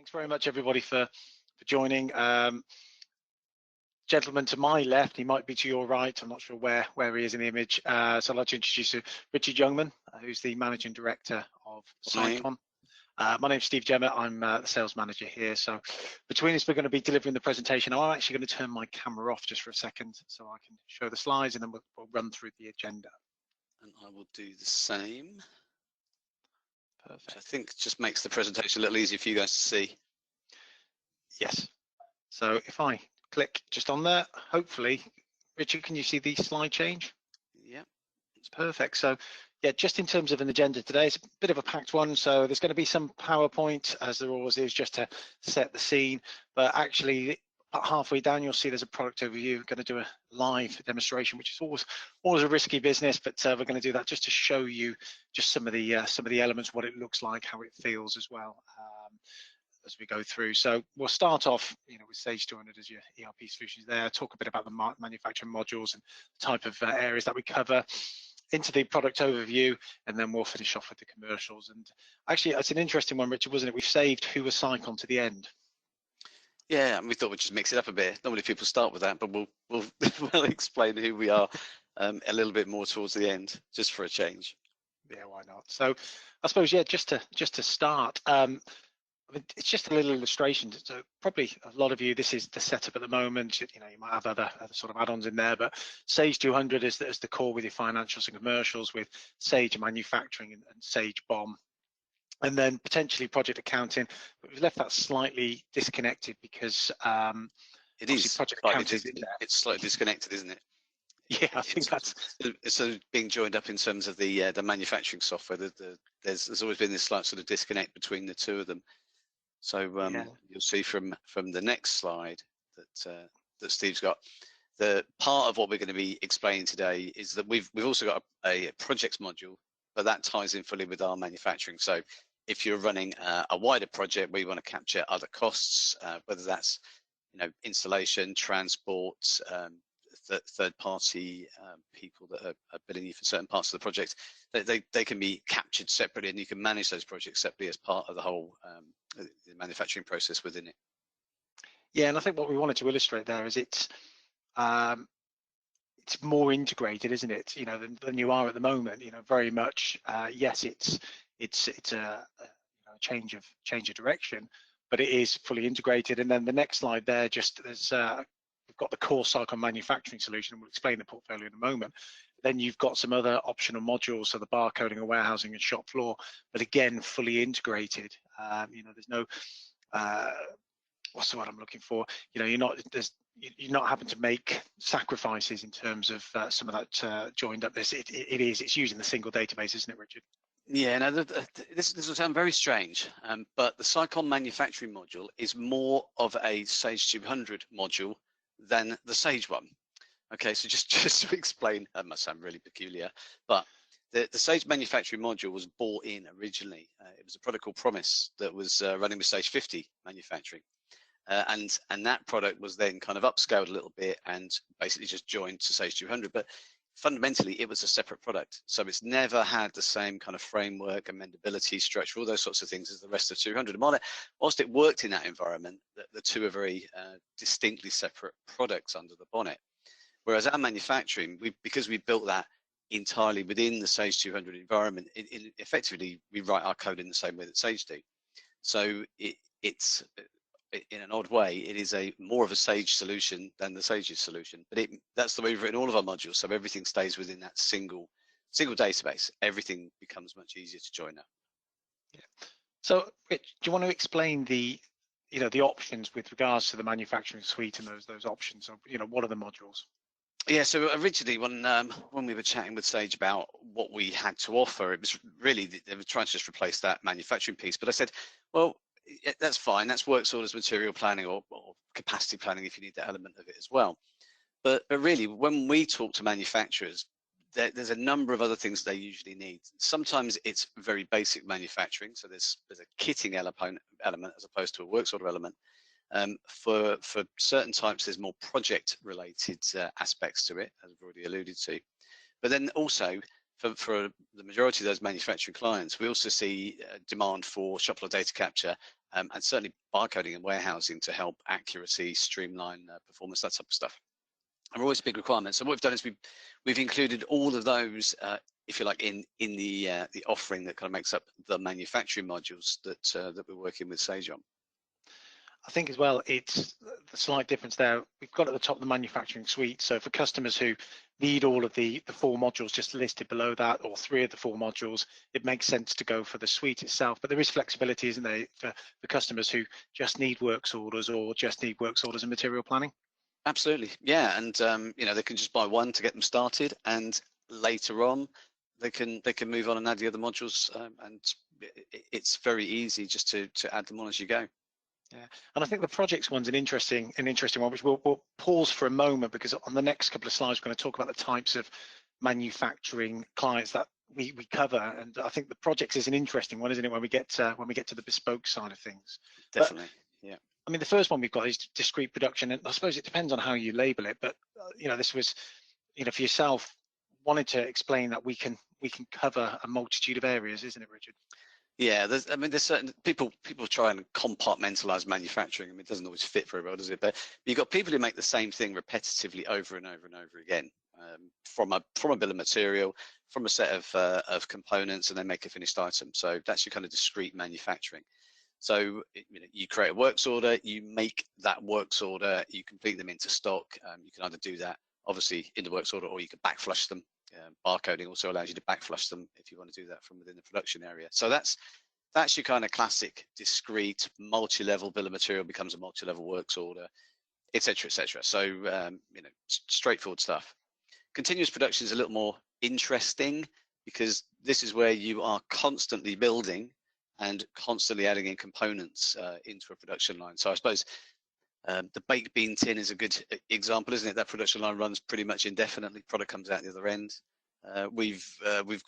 Thanks very much, everybody, for joining. Gentleman to my left, he might be to your right. I'm not sure where he is in the image. So I'd like to introduce you Richard Youngman, who's the Managing Director of Sicon. My name's Steve Gemmer. I'm the Sales Manager here. So between us, we're going to be delivering the presentation. I'm actually going to turn my camera off just for a second so I can show the slides, and then we'll run through the agenda. And I will do the same. Perfect. Which I think just makes the presentation a little easier for you guys to see. Yes. So if I click just on there, hopefully, Richard, can you see the slide change? Yeah. It's perfect. So yeah, just in terms of an agenda today, it's a bit of a packed one. So there's going to be some PowerPoint, as there always is, just to set the scene. But actually, about halfway down, you'll see there's a product overview. We're going to do a live demonstration, which is always a risky business, but we're going to do that just to show you just some of the elements, what it looks like, how it feels as well, as we go through. So we'll start off, with Sage 200 as your ERP solutions there. Talk a bit about the manufacturing modules and the type of areas that we cover, into the product overview, and then we'll finish off with the commercials. And actually, it's an interesting one, Richard, wasn't it? We've saved who was Sicon to the end. Yeah, and we thought we'd just mix it up a bit. Normally people start with that, but we'll we'll explain who we are a little bit more towards the end, just for a change. Yeah, why not? So I suppose, yeah, just to start, it's just a little illustration. So probably a lot of you, this is the setup at the moment. You might have other sort of add-ons in there, but Sage 200 is the core with your financials and commercials, with Sage Manufacturing and Sage BOM. And then potentially project accounting, but we've left that slightly disconnected because it is project accounting. It's slightly disconnected, isn't it? Yeah, I think it's sort of being joined up in terms of the manufacturing software. There's always been this slight sort of disconnect between the two of them. So you'll see from the next slide that Steve's got. The part of what we're going to be explaining today is that we've also got a projects module, but that ties in fully with our manufacturing. So if you're running a wider project where you want to capture other costs, whether that's installation, transport, third-party people that are billing you for certain parts of the project, they can be captured separately, and you can manage those projects separately as part of the whole the manufacturing process within it. Yeah, and I think what we wanted to illustrate there is it's more integrated, isn't it? Than you are at the moment. Very much. Yes, it's a change of direction, but it is fully integrated. And then the next slide there, we've got the core Sicon manufacturing solution, and we'll explain the portfolio in a moment. Then you've got some other optional modules, so the barcoding and warehousing and shop floor, but again, fully integrated. There's no, what's the word I'm looking for? You're not having to make sacrifices in terms of some of that joined up. It's using the single database, isn't it, Richard? Yeah, no, this will sound very strange, but the Sicon manufacturing module is more of a Sage 200 module than the Sage one. Okay, so just to explain, that must sound really peculiar, but the Sage manufacturing module was bought in originally. It was a product called Promise that was running with Sage 50 manufacturing, and that product was then kind of upscaled a little bit and basically just joined to Sage 200. But fundamentally, it was a separate product, so it's never had the same kind of framework, amendability, structure, all those sorts of things as the rest of 200. And whilst it worked in that environment, the two are very distinctly separate products under the bonnet. Whereas our manufacturing, because we built that entirely within the Sage 200 environment, effectively we write our code in the same way that Sage do. So it's in an odd way, it is more of a Sage solution than the Sage's solution. But that's the way we've written all of our modules. So everything stays within that single database. Everything becomes much easier to join up. Yeah. So, Rich, do you want to explain the options with regards to the manufacturing suite and those options? So, what are the modules? Yeah, so originally when we were chatting with Sage about what we had to offer, it was really, they were trying to just replace that manufacturing piece. But I said, well, that's fine. That's works orders, material planning, or capacity planning if you need that element of it as well. But really, when we talk to manufacturers, there's a number of other things they usually need. Sometimes it's very basic manufacturing. So there's a kitting element as opposed to a works order element. For certain types, there's more project-related aspects to it, as I've already alluded to. But then also, for the majority of those manufacturing clients, we also see demand for shop floor data capture and certainly barcoding and warehousing to help accuracy, streamline performance, that type of stuff. Are always big requirements. So what we've done is we've included all of those, if you like, in the offering that kind of makes up the manufacturing modules that we're working with Sage on. I think as well, it's the slight difference there. We've got at the top the manufacturing suite. So for customers who need all of the 4 modules just listed below that, or 3 of the 4 modules, it makes sense to go for the suite itself. But there is flexibility, isn't there, for customers who just need works orders or just need works orders and material planning? Absolutely, yeah. And you know, they can just buy one to get them started, and later on they can move on and add the other modules, and it's very easy just to add them on as you go. Yeah, and I think the projects one's an interesting one, which we'll pause for a moment, because on the next couple of slides we're going to talk about the types of manufacturing clients that we cover, and I think the projects is an interesting one, isn't it, when we get to the bespoke side of things. Definitely, yeah. I mean, the first one we've got is discrete production, and I suppose it depends on how you label it, but you know, this was, you know, for yourself, wanted to explain that we can cover a multitude of areas, isn't it, Richard? Yeah, there's certain people try and compartmentalize manufacturing. I mean, it doesn't always fit very well, does it? But you've got people who make the same thing repetitively over and over and over again, from a bill of material, from a set of components, and they make a finished item. So that's your kind of discrete manufacturing. So you create a works order, you make that works order, you complete them into stock. You can either do that obviously in the works order, or you can backflush them. Barcoding also allows you to backflush them if you want to do that from within the production area. So that's your kind of classic discrete multi-level bill of material becomes a multi-level works order, etc., etc. So straightforward stuff. Continuous production is a little more interesting, because this is where you are constantly building and constantly adding in components into a production line. So I suppose the baked bean tin is a good example, isn't it? That production line runs pretty much indefinitely. Product comes out the other end. We've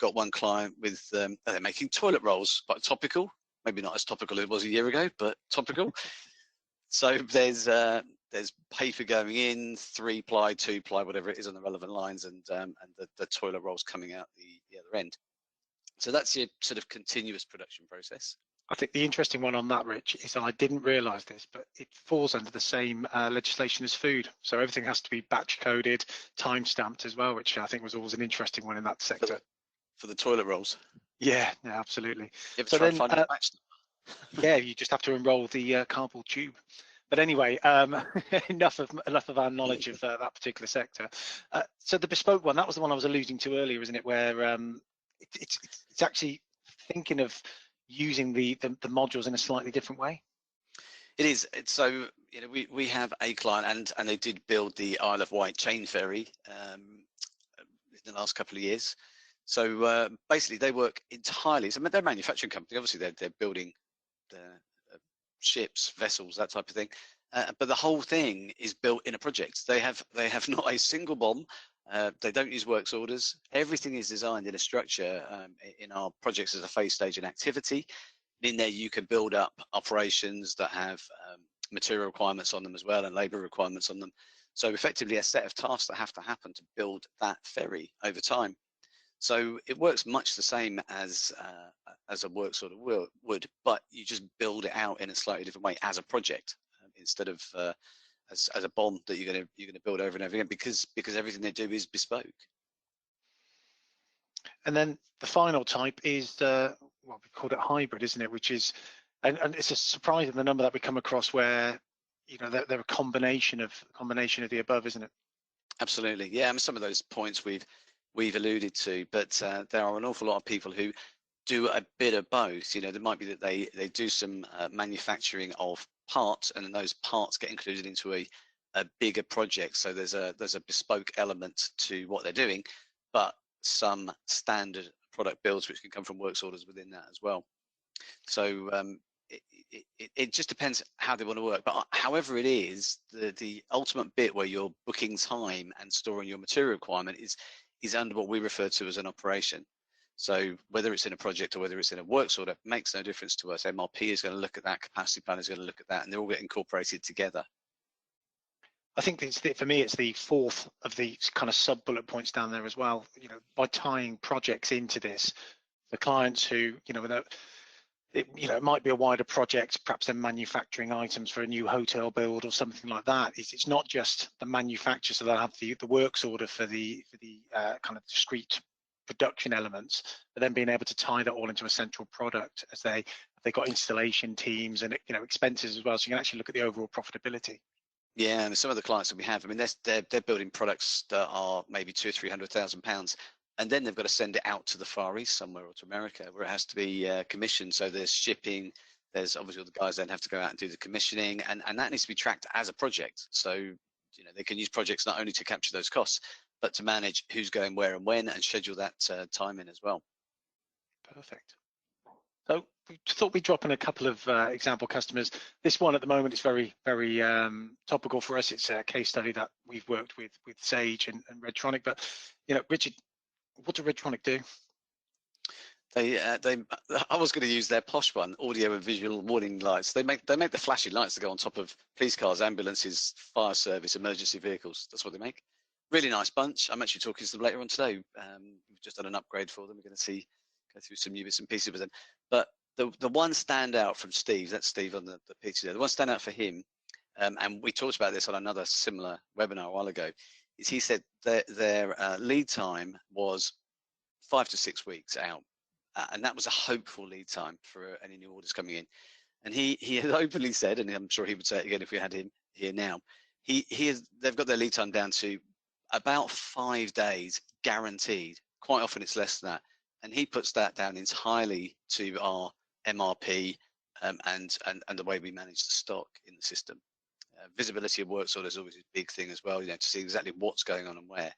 got one client with they're making toilet rolls, quite topical. Maybe not as topical as it was a year ago, but topical. So there's paper going in, 3-ply, 2-ply, whatever it is on the relevant lines, and the toilet rolls coming out the other end. So that's your sort of continuous production process. I think the interesting one on that, Rich, is I didn't realise this, but it falls under the same legislation as food. So everything has to be batch coded, time stamped as well, which I think was always an interesting one in that sector. For the toilet rolls. Yeah, absolutely. You ever try and find a batch? Yeah, you just have to enroll the cardboard tube. But anyway, enough of our knowledge of that particular sector. So the bespoke one, that was the one I was alluding to earlier, isn't it? Where it's actually thinking of using the modules in a slightly different way. It is. So we have a client, and they did build the Isle of Wight chain ferry in the last couple of years. So basically, they work entirely. So they're a manufacturing company. Obviously, they're building the ships, vessels, that type of thing. But the whole thing is built in a project. They have not a single BOM. They don't use works orders. Everything is designed in a structure in our projects as a phase, stage, and activity. In there, you can build up operations that have material requirements on them as well, and labor requirements on them. So effectively, a set of tasks that have to happen to build that ferry over time. So it works much the same as a works order would, but you just build it out in a slightly different way as a project, instead of as a BOM that you're going to build over and over again, because everything they do is bespoke. And then the final type is well, we called it hybrid, isn't it? Which is, and it's a surprising the number that we come across where they're a combination of the above, isn't it? Absolutely, yeah. I mean, some of those points we've alluded to, but there are an awful lot of people who do a bit of both. There might be that they do some manufacturing of parts, and then those parts get included into a bigger project. So there's a bespoke element to what they're doing, but some standard product builds which can come from works orders within that as well. So it just depends how they want to work. But however it is, the ultimate bit where you're booking time and storing your material requirement is under what we refer to as an operation. So whether it's in a project or whether it's in a works order, makes no difference to us. MRP is going to look at that, capacity plan is going to look at that, and they all get incorporated together. I think for me, it's the fourth of the kind of sub bullet points down there as well. By tying projects into this, the clients who, it might be a wider project, perhaps they're manufacturing items for a new hotel build or something like that. It's not just the manufacturer, so they'll have the works order for the kind of discrete production elements, but then being able to tie that all into a central product as they've got installation teams and expenses as well, so you can actually look at the overall profitability. Yeah, and some of the clients that we have, I mean, they're building products that are maybe £200,000 or £300,000, and then they've got to send it out to the Far East somewhere or to America where it has to be commissioned. So there's shipping, there's obviously all the guys then have to go out and do the commissioning, and that needs to be tracked as a project. So they can use projects not only to capture those costs, but to manage who's going where and when, and schedule that time in as well. Perfect. So we thought we'd drop in a couple of example customers. This one at the moment is very, very topical for us. It's a case study that we've worked with Sage and Redtronic. But Richard, what does Redtronic do? I was going to use their posh one, audio and visual warning lights. They make the flashing lights that go on top of police cars, ambulances, fire service, emergency vehicles. That's what they make. Really nice bunch. I'm actually talking to them later on today. We've just done an upgrade for them. We're going to go through some new bits and pieces with them. But the one standout from Steve, that's Steve on the picture there. The one standout for him, and we talked about this on another similar webinar a while ago, is he said their lead time was 5 to 6 weeks out. And that was a hopeful lead time for any new orders coming in. And he had openly said, and I'm sure he would say it again if we had him here now, they've got their lead time down to about 5 days guaranteed. Quite often it's less than that. And he puts that down entirely to our MRP and the way we manage the stock in the system. Visibility of works orders is always a big thing as well, to see exactly what's going on and where.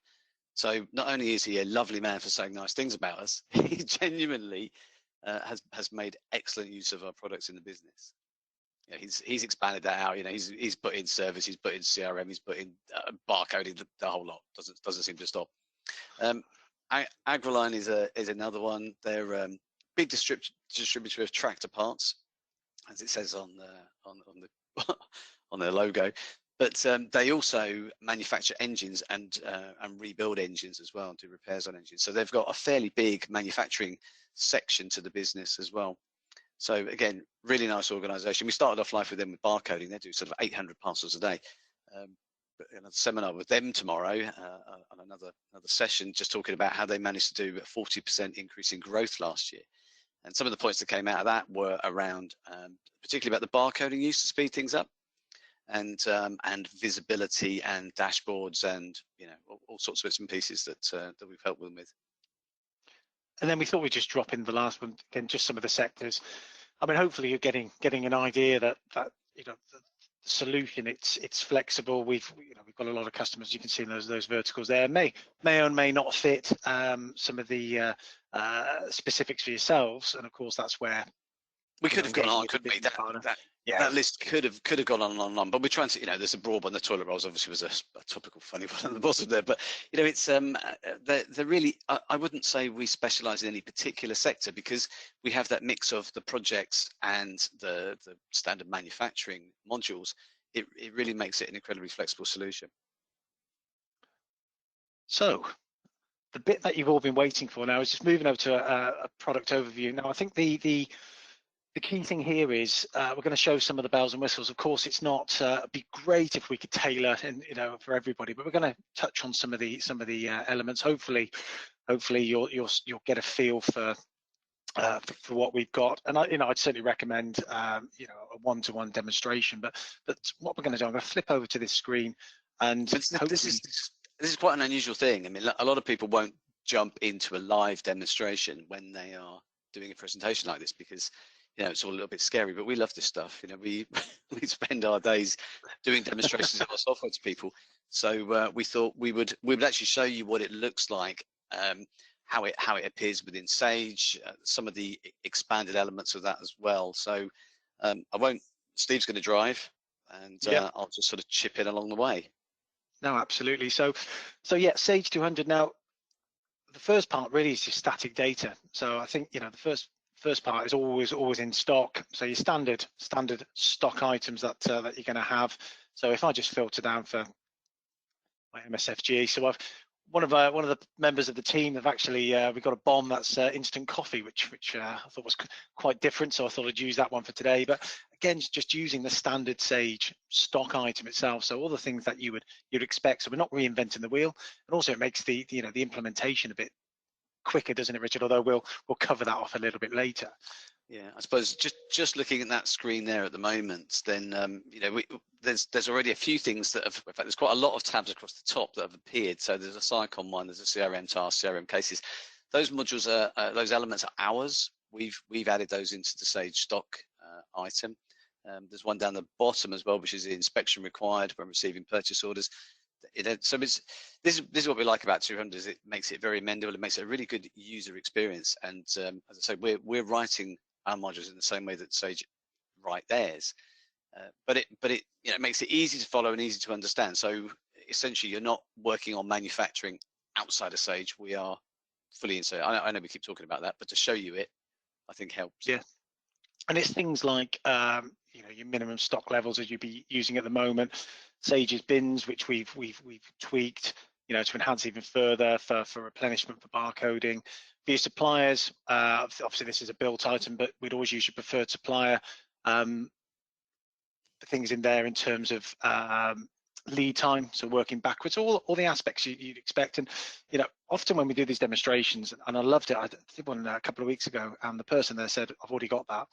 So not only is he a lovely man for saying nice things about us, he genuinely has made excellent use of our products in the business. He's expanded that out. He's put in service, he's put in CRM, he's put in barcoding, the whole lot. Doesn't seem to stop. Agriline is another one. They're big distributor of tractor parts, as it says on the on their logo. But they also manufacture engines and rebuild engines as well, and do repairs on engines. So they've got a fairly big manufacturing section to the business as well. So again, really nice organisation. We started off life with them with barcoding. They do sort of 800 parcels a day. In a seminar with them tomorrow on another session, just talking about how they managed to do a 40% increase in growth last year. And some of the points that came out of that were around, particularly about the barcoding use to speed things up, and visibility and dashboards and all sorts of bits and pieces that we've helped them with. And then we thought we'd just drop in the last one again, just some of the sectors. I mean, hopefully you're getting an idea that the solution, it's flexible. We've got a lot of customers, you can see in those verticals there, may or may not fit some of the specifics for yourselves, and of course that's where we could have gone on, couldn't we? That list could have gone on and on, but we're trying to, there's a broad one. The toilet rolls obviously was a topical funny one at the bottom there, but it's they're really, I wouldn't say we specialize in any particular sector, because we have that mix of the projects and the standard manufacturing modules. It really makes it an incredibly flexible solution. So the bit that you've all been waiting for now is just moving over to a product overview. Now I think the key thing here is we're going to show some of the bells and whistles. Of course, it's not it'd be great if we could tailor and for everybody, but we're going to touch on some of the elements. Hopefully you'll get a feel for what we've got. And I'd certainly recommend a one-to-one demonstration. But what we're going to do, I'm going to flip over to this screen, and this is quite an unusual thing. I mean, a lot of people won't jump into a live demonstration when they are doing a presentation like this, because it's all a little bit scary, but we love this stuff. We spend our days doing demonstrations of our software to people. So we thought we would actually show you what it looks like, how it appears within Sage, some of the expanded elements of that as well. So Steve's going to drive, and I'll just sort of chip in along the way. No, absolutely. So yeah, Sage 200. Now, the first part really is just static data. So I think the first part is always in stock. So your standard stock items that you're going to have. So if I just filter down for my MSFG, so one of the members of the team have actually we got a bomb that's instant coffee, which I thought was quite different, so I thought I'd use that one for today. But again, it's just using the standard Sage stock item itself, so all the things that you'd expect. So we're not reinventing the wheel, and also it makes the the implementation a bit quicker, doesn't it, Richard? Although we'll cover that off a little bit later. Yeah, I suppose just looking at that screen there at the moment, then there's already a few things that have, in fact, there's quite a lot of tabs across the top that have appeared. So there's a Sicon one, there's a CRM task, CRM cases. Those modules are those elements are ours. We've added those into the Sage stock item. There's one down the bottom as well, which is the inspection required when receiving purchase orders. So this is what we like about 200, is it makes it very amendable. It makes it a really good user experience. And as I say, we're writing our modules in the same way that Sage write theirs, but it makes it easy to follow and easy to understand. So essentially, you're not working on manufacturing outside of Sage. We are fully inside. I know we keep talking about that, but to show you it, I think helps. Yeah, and it's things like your minimum stock levels as you'd be using at the moment. Sage's bins, which we've tweaked, to enhance even further for replenishment, for barcoding. For your suppliers, obviously this is a built item, but we'd always use your preferred supplier. The things in there in terms of lead time, so working backwards, all the aspects you'd expect. And often when we do these demonstrations, and I loved it, I did one a couple of weeks ago, and the person there said, I've already got that.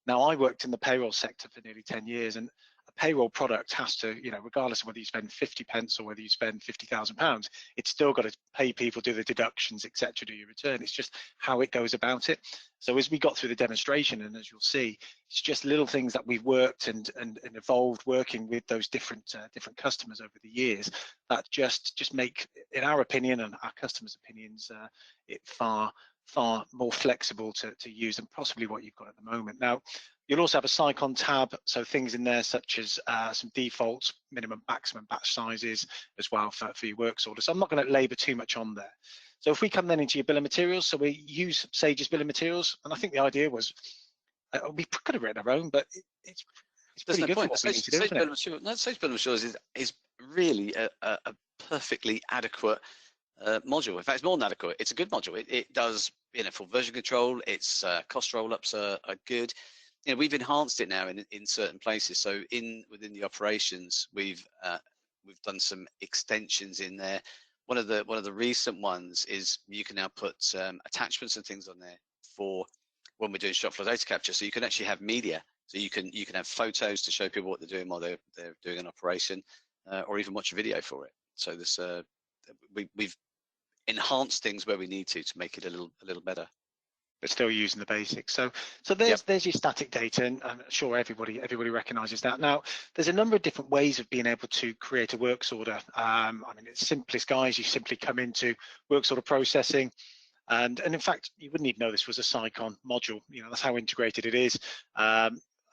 Now, I worked in the payroll sector for nearly 10 years, and a payroll product has to, regardless of whether you spend 50 pence or whether you spend £50,000, it's still got to pay people, do the deductions, etc., do your return. It's just how it goes about it. So as we got through the demonstration, and as you'll see, it's just little things that we've worked and evolved working with those different customers over the years that just make, in our opinion and our customers' opinions, it far more flexible to use than possibly what you've got at the moment. Now, you'll also have a Sicon tab, so things in there such as some defaults, minimum, maximum batch sizes as well for your works order. So I'm not going to labour too much on there. So if we come then into your bill of materials, so we use Sage's bill of materials, and I think the idea was we could have written our own, but it's pretty good for what we need to do, isn't it? Sage bill of materials is really a perfectly adequate module. In fact, it's more than adequate. It's a good module. It does full version control. Its cost roll-ups are good. We've enhanced it now in certain places. So within the operations, we've done some extensions in there. One of the recent ones is you can now put attachments and things on there for when we're doing shop floor data capture. So you can actually have media. So you can have photos to show people what they're doing while they're doing an operation, or even watch a video for it. So this we've enhanced things where we need to make it a little better, but still using the basics. So there's your static data, and I'm sure everybody recognizes that. Now, there's a number of different ways of being able to create a works order. I mean, it's simplest, guys. You simply come into works order processing, and in fact, you wouldn't even know this was a Sicon module. That's how integrated it is.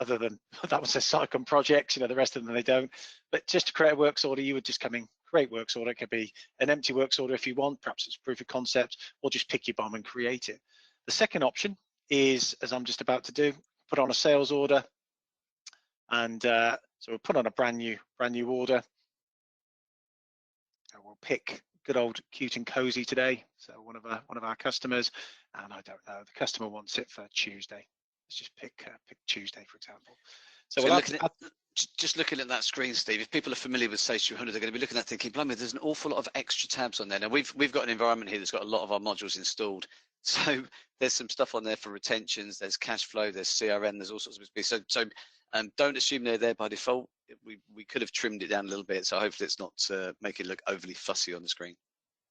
Other than that was a Sicon project, the rest of them they don't. But just to create a works order, you would just come in, create works order. It could be an empty works order if you want, perhaps it's proof of concept, or just pick your bomb and create it. The second option is, as I'm just about to do, put on a sales order, and so we'll put on a brand new order. And we'll pick good old Cute and Cozy today. So one of our customers, and I don't know, the customer wants it for Tuesday. Let's just pick Tuesday, for example. So we'll just looking at that screen, Steve, if people are familiar with Sage 200, they're going to be looking at that thinking, blimey, there's an awful lot of extra tabs on there. Now, we've got an environment here that's got a lot of our modules installed. So there's some stuff on there for retentions, there's cash flow, there's CRM, there's all sorts of bits. So don't assume they're there by default. We could have trimmed it down a little bit, so hopefully it's not making it look overly fussy on the screen.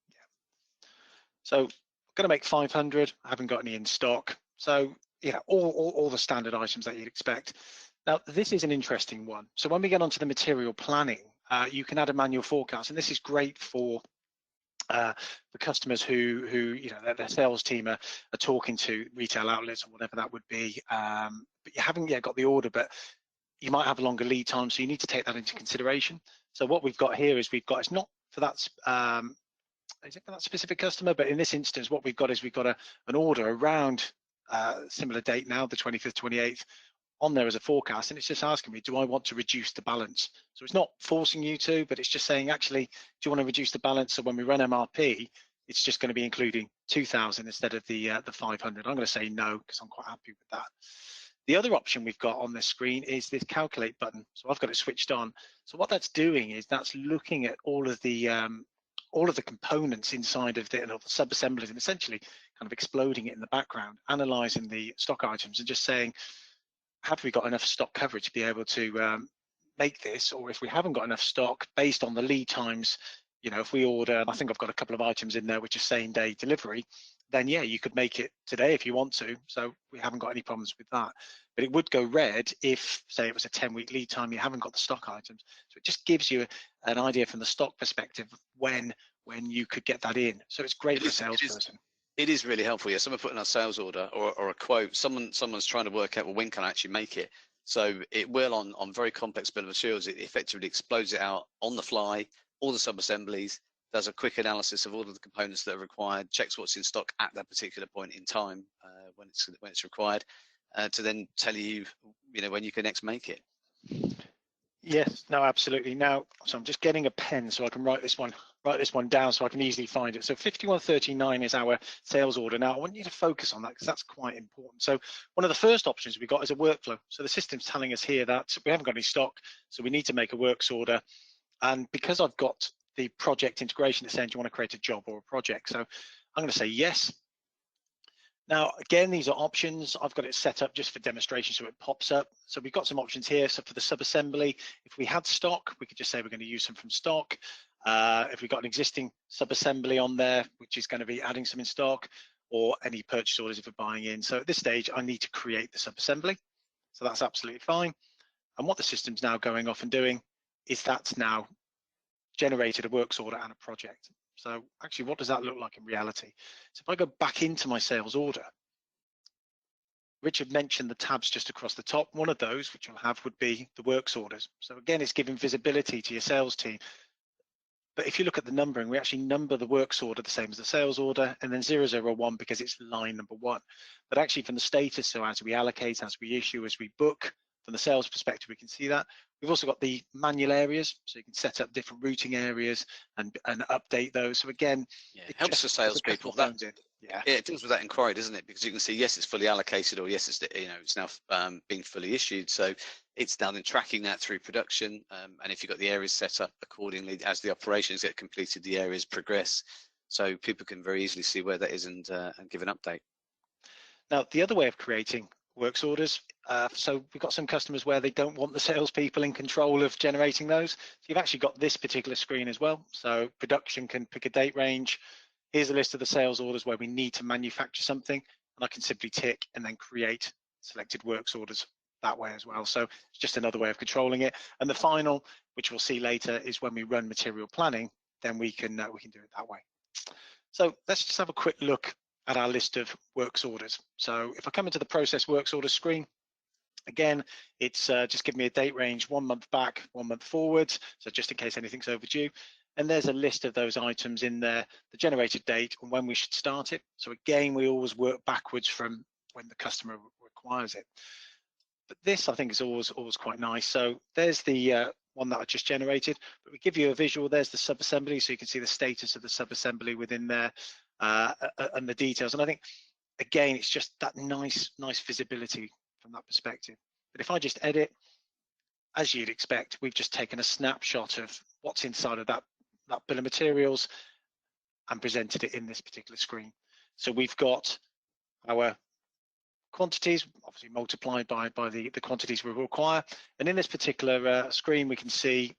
Yeah. So I'm going to make 500. I haven't got any in stock. So all the standard items that you'd expect. Now, this is an interesting one. So when we get onto the material planning, you can add a manual forecast, and this is great for customers who their sales team are talking to retail outlets or whatever that would be, but you haven't yet got the order, but you might have a longer lead time, so you need to take that into consideration. So what we've got here is it's not for that is it for that specific customer, but in this instance what we've got is an order around similar date now, the 25th, 28th, on there as a forecast, and it's just asking me, do I want to reduce the balance? So it's not forcing you to, but it's just saying, actually, do you want to reduce the balance? So when we run MRP, it's just going to be including 2,000 instead of the 500. I'm going to say no, because I'm quite happy with that. The other option we've got on this screen is this calculate button. So I've got it switched on. So what that's doing is that's looking at all of the components inside of the sub-assemblies, and essentially kind of exploding it in the background, analyzing the stock items and just saying, have we got enough stock coverage to be able to make this? Or if we haven't got enough stock, based on the lead times, you know, if we order, I think I've got a couple of items in there which are same day delivery, then yeah, you could make it today if you want to. So we haven't got any problems with that. But it would go red if, say, it was a 10-week lead time, you haven't got the stock items. So it just gives you an idea from the stock perspective when you could get that in. So it's great for a salesperson. It is really helpful. Yeah, someone putting a sales order or a quote, someone's trying to work out, well, when can I actually make it? So it will on very complex bill of materials, it effectively explodes it out on the fly, all the sub-assemblies, does a quick analysis of all of the components that are required, checks what's in stock at that particular point in time when it's required, to then tell you, you know, when you can next make it. Yes, no, absolutely. Now, so I'm just getting a pen so I can write this one down so I can easily find it. So 5139 is our sales order. Now, I want you to focus on that because that's quite important. So one of the first options we got is a workflow. So the system's telling us here that we haven't got any stock, so we need to make a works order. And because I've got the project integration, it's saying, do you want to create a job or a project? So I'm going to say yes. Now, again, these are options. I've got it set up just for demonstration, so it pops up. So we've got some options here. So for the sub-assembly, if we had stock, we could just say we're going to use some from stock. If we've got an existing sub-assembly on there, which is going to be adding some in stock, or any purchase orders if we're buying in. So at this stage, I need to create the sub-assembly. So that's absolutely fine. And what the system's now going off and doing is that's now generated a works order and a project. So actually, what does that look like in reality? So if I go back into my sales order, Richard mentioned the tabs just across the top. One of those, which I'll have, would be the works orders. So again, it's giving visibility to your sales team. But if you look at the numbering, we actually number the works order the same as the sales order, and then 001 because it's line number 1. But actually from the status, so as we allocate, as we issue, as we book, from the sales perspective, we can see that. We've also got the manual areas, so you can set up different routing areas and update those. So again, yeah, it helps the salespeople. Yeah, it deals with that inquiry, doesn't it? Because you can see, yes, it's fully allocated, or yes, it's, you know, it's now being fully issued. So it's now then tracking that through production. And if you've got the areas set up accordingly, as the operations get completed, the areas progress. So people can very easily see where that is and give an update. Now, the other way of creating works orders, so we've got some customers where they don't want the salespeople in control of generating those. So you've actually got this particular screen as well. So production can pick a date range. Here's a list of the sales orders where we need to manufacture something, and I can simply tick and then create selected works orders that way as well. So it's just another way of controlling it. And the final, which we'll see later, is when we run material planning, then we can do it that way. So let's just have a quick look at our list of works orders. So if I come into the process works order screen, again, it's just giving me a date range 1 month back, 1 month forward. So just in case anything's overdue. And there's a list of those items in there, the generated date and when we should start it. So again, we always work backwards from when the customer requires it. But this, I think, is always quite nice. So there's the one that I just generated, but we give you a visual. There's the sub-assembly, so you can see the status of the sub-assembly within there and the details. And I think, again, it's just that nice visibility from that perspective. But if I just edit, as you'd expect, we've just taken a snapshot of what's inside of that bill of materials and presented it in this particular screen. So we've got our quantities, obviously multiplied by the quantities we require. And in this particular screen, we can see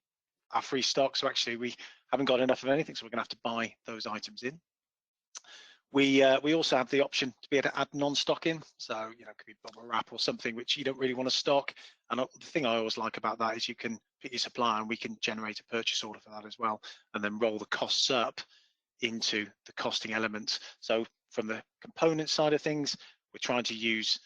our free stock. So actually, we haven't got enough of anything, so we're going to have to buy those items in. We also have the option to be able to add non-stock in. So, you know, it could be bubble wrap or something which you don't really want to stock. And the thing I always like about that is you can pick your supplier and we can generate a purchase order for that as well, and then roll the costs up into the costing elements. So from the component side of things, we're trying to use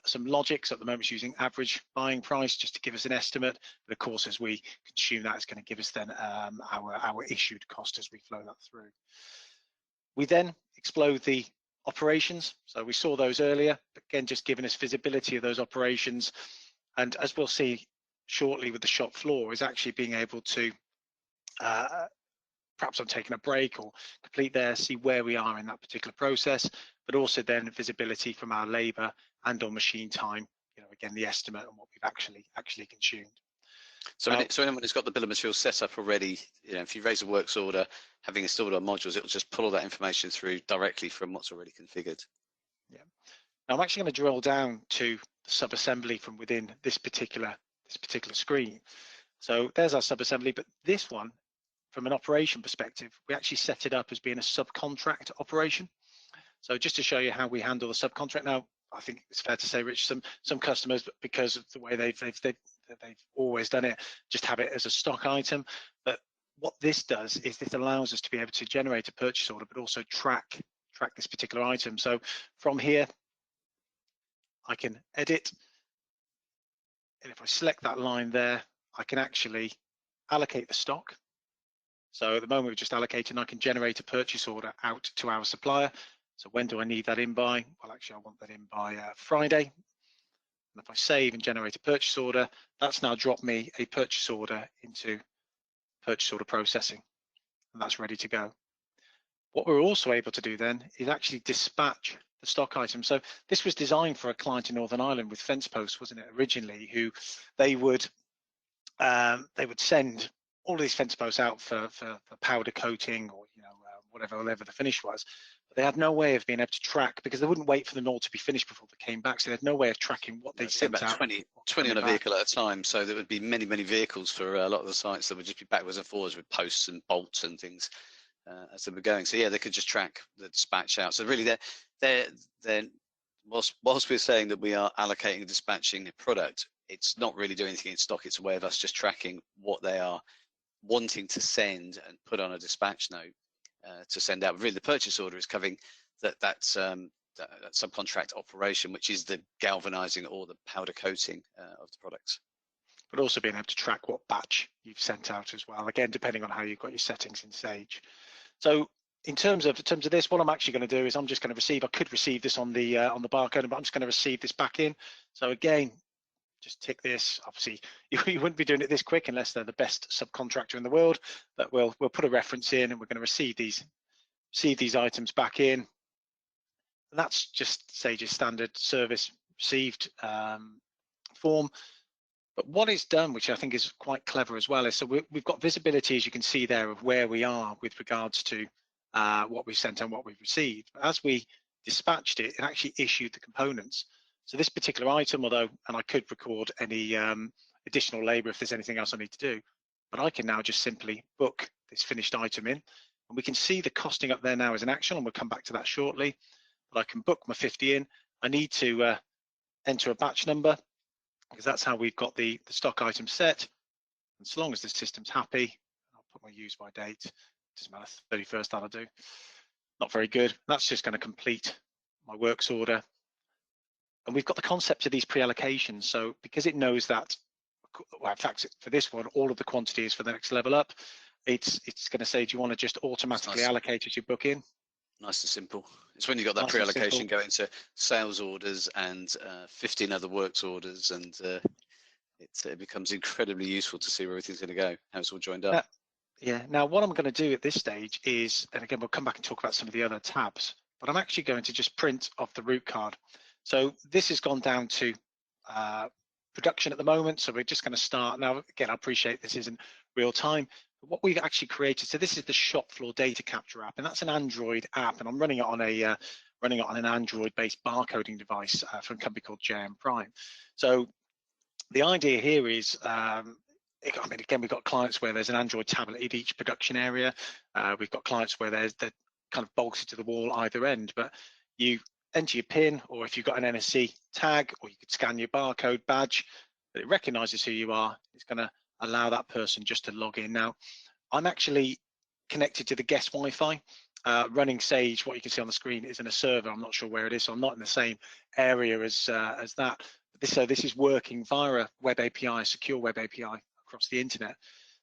some logic. So at the moment, it's using average buying price just to give us an estimate. But of course, as we consume that, it's going to give us then our issued cost as we flow that through. We then explode the operations. So we saw those earlier, but again, just giving us visibility of those operations. And as we'll see shortly with the shop floor, is actually being able to, perhaps I'm taking a break or complete there, see where we are in that particular process, but also then visibility from our labor and or machine time, again, the estimate on what we've actually consumed. So, so anyone who's got the bill of materials set up already, if you raise a works order, having installed our modules, it will just pull all that information through directly from what's already configured. Yeah. Now I'm actually going to drill down to the sub-assembly from within this particular screen. So there's our sub-assembly, but this one, from an operation perspective, we actually set it up as being a subcontract operation. So just to show you how we handle the subcontract. Now, I think it's fair to say, Rich, some customers, because of the way they've always done it, just have it as a stock item. But what this does is this allows us to be able to generate a purchase order, but also track this particular item. So from here, I can edit, and if I select that line there, I can actually allocate the stock. So at the moment we're just allocating, I can generate a purchase order out to our supplier. So when do I need that in by? Well, actually I want that in by Friday. And if I save and generate a purchase order, that's now dropped me a purchase order into purchase order processing, and that's ready to go. What we're also able to do then is actually dispatch the stock item. So this was designed for a client in Northern Ireland with fence posts, wasn't it, originally, who they would send all of these fence posts out for powder coating or whatever the finish was. But they had no way of being able to track, because they wouldn't wait for them all to be finished before they came back. So they had no way of tracking what they sent out. 20 on a vehicle at a time. So there would be many vehicles for a lot of the sites that would just be backwards and forwards with posts and bolts and things as they were going. So yeah, they could just track the dispatch out. So really, whilst we're saying that we are allocating and dispatching a product, it's not really doing anything in stock. It's a way of us just tracking what they are wanting to send and put on a dispatch note to send out. Really, the purchase order is covering that subcontract operation, which is the galvanizing or the powder coating of the products. But also being able to track what batch you've sent out as well, again, depending on how you've got your settings in Sage. So in terms of this, what I'm actually going to do is I'm just going to receive, I could receive this on the barcode, but I'm just going to receive this back in. So again, just tick this. Obviously, you wouldn't be doing it this quick unless they're the best subcontractor in the world, but we'll put a reference in, and we're going to receive these items back in. And that's just Sage's standard service received form. But what it's done, which I think is quite clever as well, is so we've got visibility, as you can see there, of where we are with regards to what we've sent and what we've received. But as we dispatched it, it actually issued the components. So this particular item, and I could record any additional labor if there's anything else I need to do, but I can now just simply book this finished item in, and we can see the costing up there now as an action, and we'll come back to that shortly. But I can book my 50 in. I need to enter a batch number, because that's how we've got the stock item set. And so long as the system's happy, I'll put my use by date. Doesn't matter, 31st, that'll do. Not very good. That's just going to complete my works order. And we've got the concept of these pre-allocations. So because it knows that, well, in fact, for this one, all of the quantity is for the next level up, it's going to say, do you want to just automatically allocate as you book in? Nice and simple. It's when you've got that pre-allocation going to sales orders and 15 other works orders, and it becomes incredibly useful to see where everything's going to go, how it's all joined up. Now, what I'm going to do at this stage is, and again, we'll come back and talk about some of the other tabs, but I'm actually going to just print off the route card. So this has gone down to production at the moment. So we're just going to start now. Again, I appreciate this isn't real time, but what we've actually created. So this is the shop floor data capture app, and that's an Android app, and I'm running it on an Android-based barcoding device from a company called JM Prime. So the idea here is, I mean, again, we've got clients where there's an Android tablet at each production area. We've got clients where there's the kind of bolted to the wall either end, but you enter your PIN, or if you've got an NSC tag, or you could scan your barcode badge, but it recognizes who you are. It's going to allow that person just to log in. Now, I'm actually connected to the guest Wi-Fi, running Sage. What you can see on the screen is in a server. I'm not sure where it is, so I'm not in the same area as that. So this is working via a web API, a secure web API across the internet.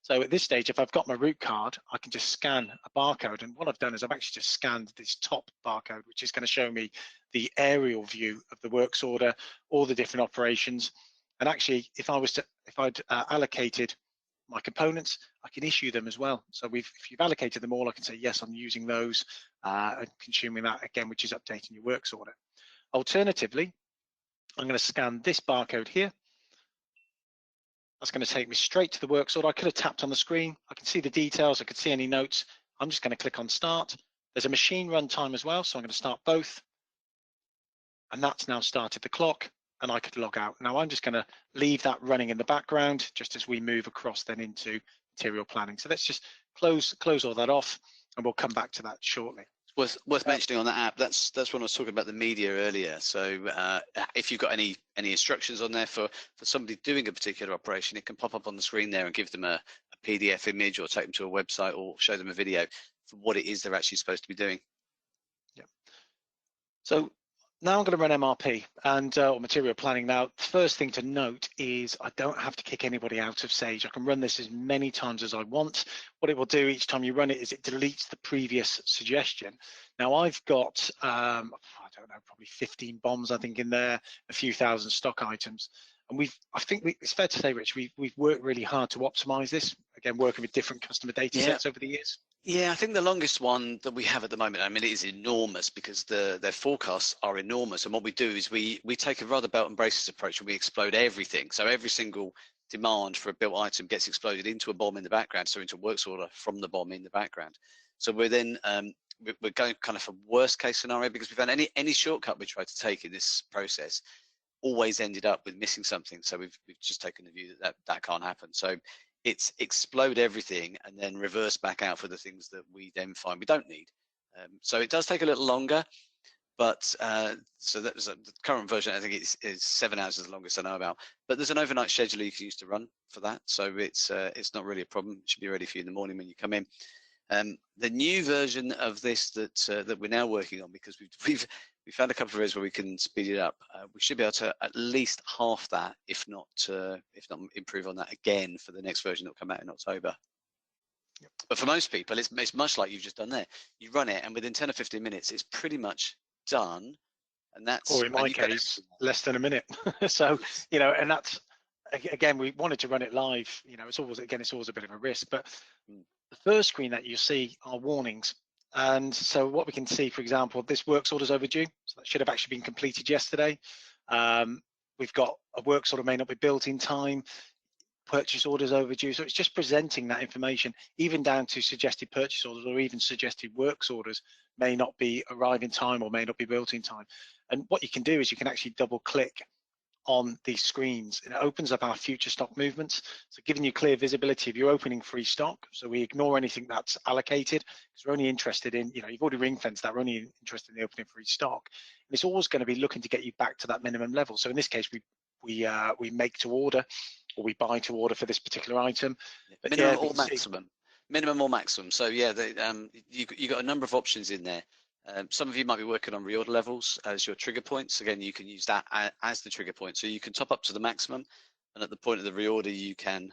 So at this stage, if I've got my route card, I can just scan a barcode. And what I've done is I've actually just scanned this top barcode, which is going to show me the aerial view of the works order, all the different operations. And actually, if I'd allocated my components, I can issue them as well. So if you've allocated them all, I can say, yes, I'm using those and consuming that again, which is updating your works order. Alternatively, I'm going to scan this barcode here. That's going to take me straight to the works order. I could have tapped on the screen. I can see the details. I could see any notes. I'm just going to click on start. There's a machine run time as well, so I'm going to start both. And that's now started the clock, and I could log out. Now I'm just going to leave that running in the background just as we move across then into material planning. So let's just close all that off, and we'll come back to that shortly. Worth mentioning on that app, that's when I was talking about the media earlier. So if you've got any instructions on there for somebody doing a particular operation, it can pop up on the screen there and give them a PDF image, or take them to a website, or show them a video for what it is they're actually supposed to be doing. Yeah. So now I'm going to run MRP and or material planning. Now, the first thing to note is I don't have to kick anybody out of Sage. I can run this as many times as I want. What it will do each time you run it is it deletes the previous suggestion. Now, I've got, I don't know, probably 15 bombs, I think, in there, a few thousand stock items. And it's fair to say, Rich, we've worked really hard to optimize this, again, working with different customer data sets over the years. Yeah, I think the longest one that we have at the moment, I mean, it is enormous because their forecasts are enormous. And what we do is we take a rather belt and braces approach, and we explode everything. So every single demand for a built item gets exploded into a bomb in the background, so into a works order from the bomb in the background. So we're then we're going kind of a worst case scenario, because we found any shortcut we tried to take in this process always ended up with missing something. So we've just taken the view that can't happen. So it's explode everything and then reverse back out for the things that we then find we don't need. So it does take a little longer, but so that was the current version. I think is 7 hours is the longest I know about. But there's an overnight scheduler you can use to run for that, so it's not really a problem. It should be ready for you in the morning when you come in. The new version of this that we're now working on, because we've found a couple of areas where we can speed it up. We should be able to at least half that, if not improve on that again for the next version that will come out in October. Yep. But for most people, it's much like you've just done there. You run it, and within 10 or 15 minutes, it's pretty much done. And that's, or in my case, less than a minute. So, and that's, again, we wanted to run it live. It's always a bit of a risk, but the first screen that you see are warnings. And so what we can see, for example, this works order's overdue. So that should have actually been completed yesterday. We've got a works order may not be built in time. Purchase orders overdue. So it's just presenting that information, even down to suggested purchase orders or even suggested works orders may not be arrive in time or may not be built in time. And what you can do is you can actually double click on these screens, and it opens up our future stock movements, so giving you clear visibility of your opening free stock. So we ignore anything that's allocated, because we're only interested in, you've already ring fenced that, we're only interested in the opening free stock, and it's always going to be looking to get you back to that minimum level. So in this case, we make to order, or we buy to order for this particular item. But minimum or maximum. Minimum or maximum. So yeah, you got a number of options in there. Some of you might be working on reorder levels as your trigger points. Again, you can use that as the trigger point. So you can top up to the maximum, and at the point of the reorder, you can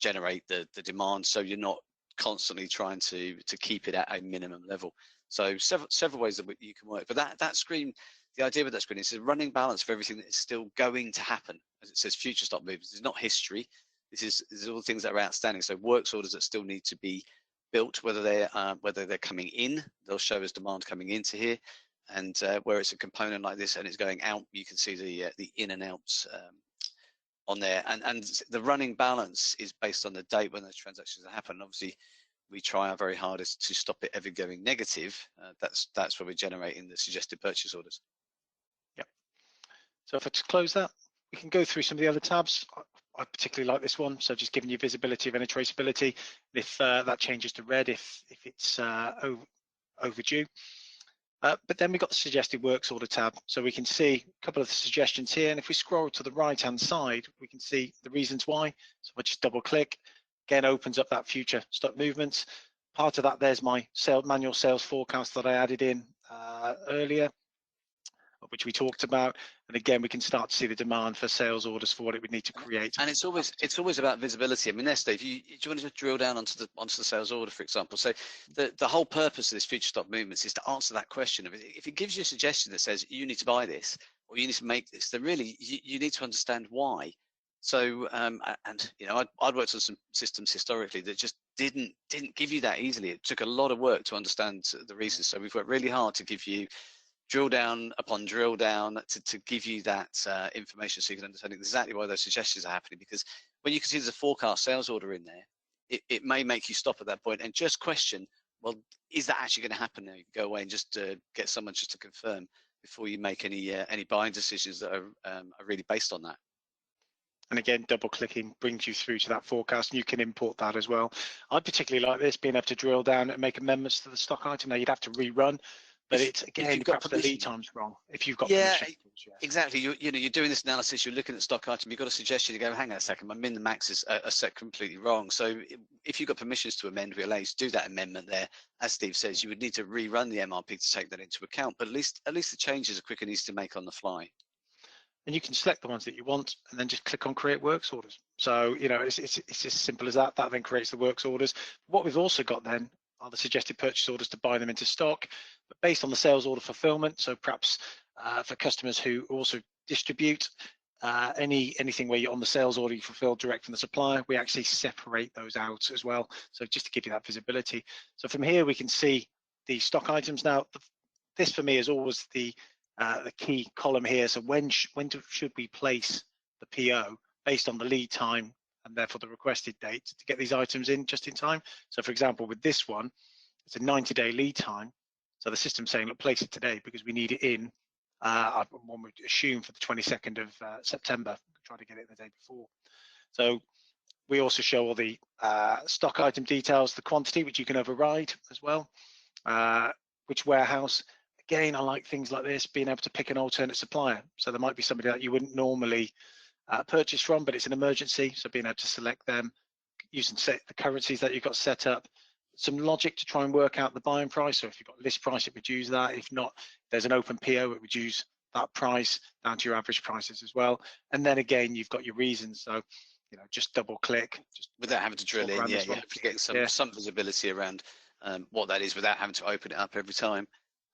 generate the demand, so you're not constantly trying to keep it at a minimum level. So several ways that you can work. But that screen, the idea with that screen is a running balance of everything that is still going to happen. As it says, future stock movements. It's not history. This is all things that are outstanding. So works orders that still need to be built, whether they're coming in, they'll show us demand coming into here, and where it's a component like this and it's going out, you can see the in and outs on there, and the running balance is based on the date when those transactions happen. Obviously, we try our very hardest to stop it ever going negative. That's where we're generating the suggested purchase orders. Yep. So if I just close that, we can go through some of the other tabs. I particularly like this one, so just giving you visibility of any traceability. If that changes to red, if it's overdue. But then we've got the suggested works order tab, so we can see a couple of the suggestions here. And if we scroll to the right-hand side, we can see the reasons why. So I just double-click, again opens up that future stock movements. Part of that, there's my manual sales forecast that I added in earlier. which we talked about. And again, we can start to see the demand for sales orders for what it would need to create. And it's always about visibility. I mean, there, Steve, do you want to just drill down onto the sales order, for example? So the whole purpose of this future stock movements is to answer that question of, if it gives you a suggestion that says you need to buy this or you need to make this, then really you need to understand why. So and you know, I'd worked on some systems historically that just didn't give you that easily. It took a lot of work to understand the reasons. So we've worked really hard to give you drill down upon drill down to give you that information, so you can understand exactly why those suggestions are happening. Because when you consider the forecast sales order in there, it may make you stop at that point and just question, well, is that actually going to happen now? You can go away and just get someone just to confirm before you make any buying decisions that are really based on that. And again, double clicking brings you through to that forecast, and you can import that as well. I particularly like this, being able to drill down and make amendments to the stock item. Now you'd have to rerun, but it's again, perhaps the lead time's wrong. If you've got permission, of course, yes. Exactly. You know, you're doing this analysis, you're looking at stock item, you've got a suggestion, you go, hang on a second, my min and max are set completely wrong. So if you've got permissions to amend, we allow you to do that amendment there. As Steve says, you would need to rerun the MRP to take that into account, but at least the changes are quick and easy to make on the fly. And you can select the ones that you want and then just click on create works orders. So, you know, it's as simple as that. That then creates the works orders. What we've also got then are the suggested purchase orders to buy them into stock, but based on the sales order fulfillment. So perhaps for customers who also distribute anything where you're on the sales order, you fulfill direct from the supplier, we actually separate those out as well. So just to give you that visibility. So from here, we can see the stock items. Now, this for me is always the key column here. So when should we place the PO based on the lead time and therefore the requested date to get these items in just in time? So for example, with this one, it's a 90-day lead time. So the system's saying, look, place it today because we need it in, one would assume, for the 22nd of September. Try to get it the day before. So we also show all the stock item details, the quantity, which you can override as well, which warehouse. Again, I like things like this, being able to pick an alternate supplier. So there might be somebody that you wouldn't normally purchase from, but it's an emergency. So being able to select them, using the currencies that you've got set up, some logic to try and work out the buying price. So if you've got list price, it would use that. If not, there's an open PO, it would use that price down to your average prices as well. And then again, you've got your reasons. So, you know, just double click. Just without having to drill in, you hopefully get some visibility around what that is without having to open it up every time.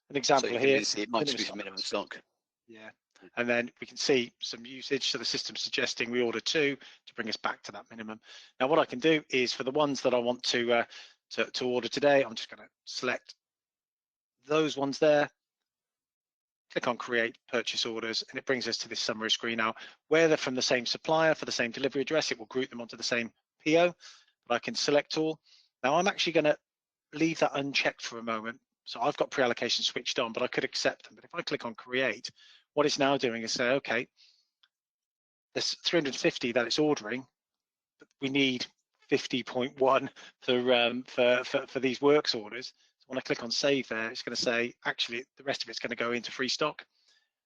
An example so here, it might just be for minimum stock. Yeah, and then we can see some usage. So the system's suggesting we order 2 to bring us back to that minimum. Now what I can do is, for the ones that I want to order today, I'm just going to select those ones there, click on create purchase orders, and it brings us to this summary screen. Now, where they're from the same supplier for the same delivery address, it will group them onto the same PO, but I can select all. Now I'm actually going to leave that unchecked for a moment. So I've got pre-allocation switched on, but I could accept them. But if I click on create, what it's now doing is say, okay, there's 350 that it's ordering, but we need 50.1 for these works orders. So when I click on save there, it's going to say, actually, the rest of it's going to go into free stock.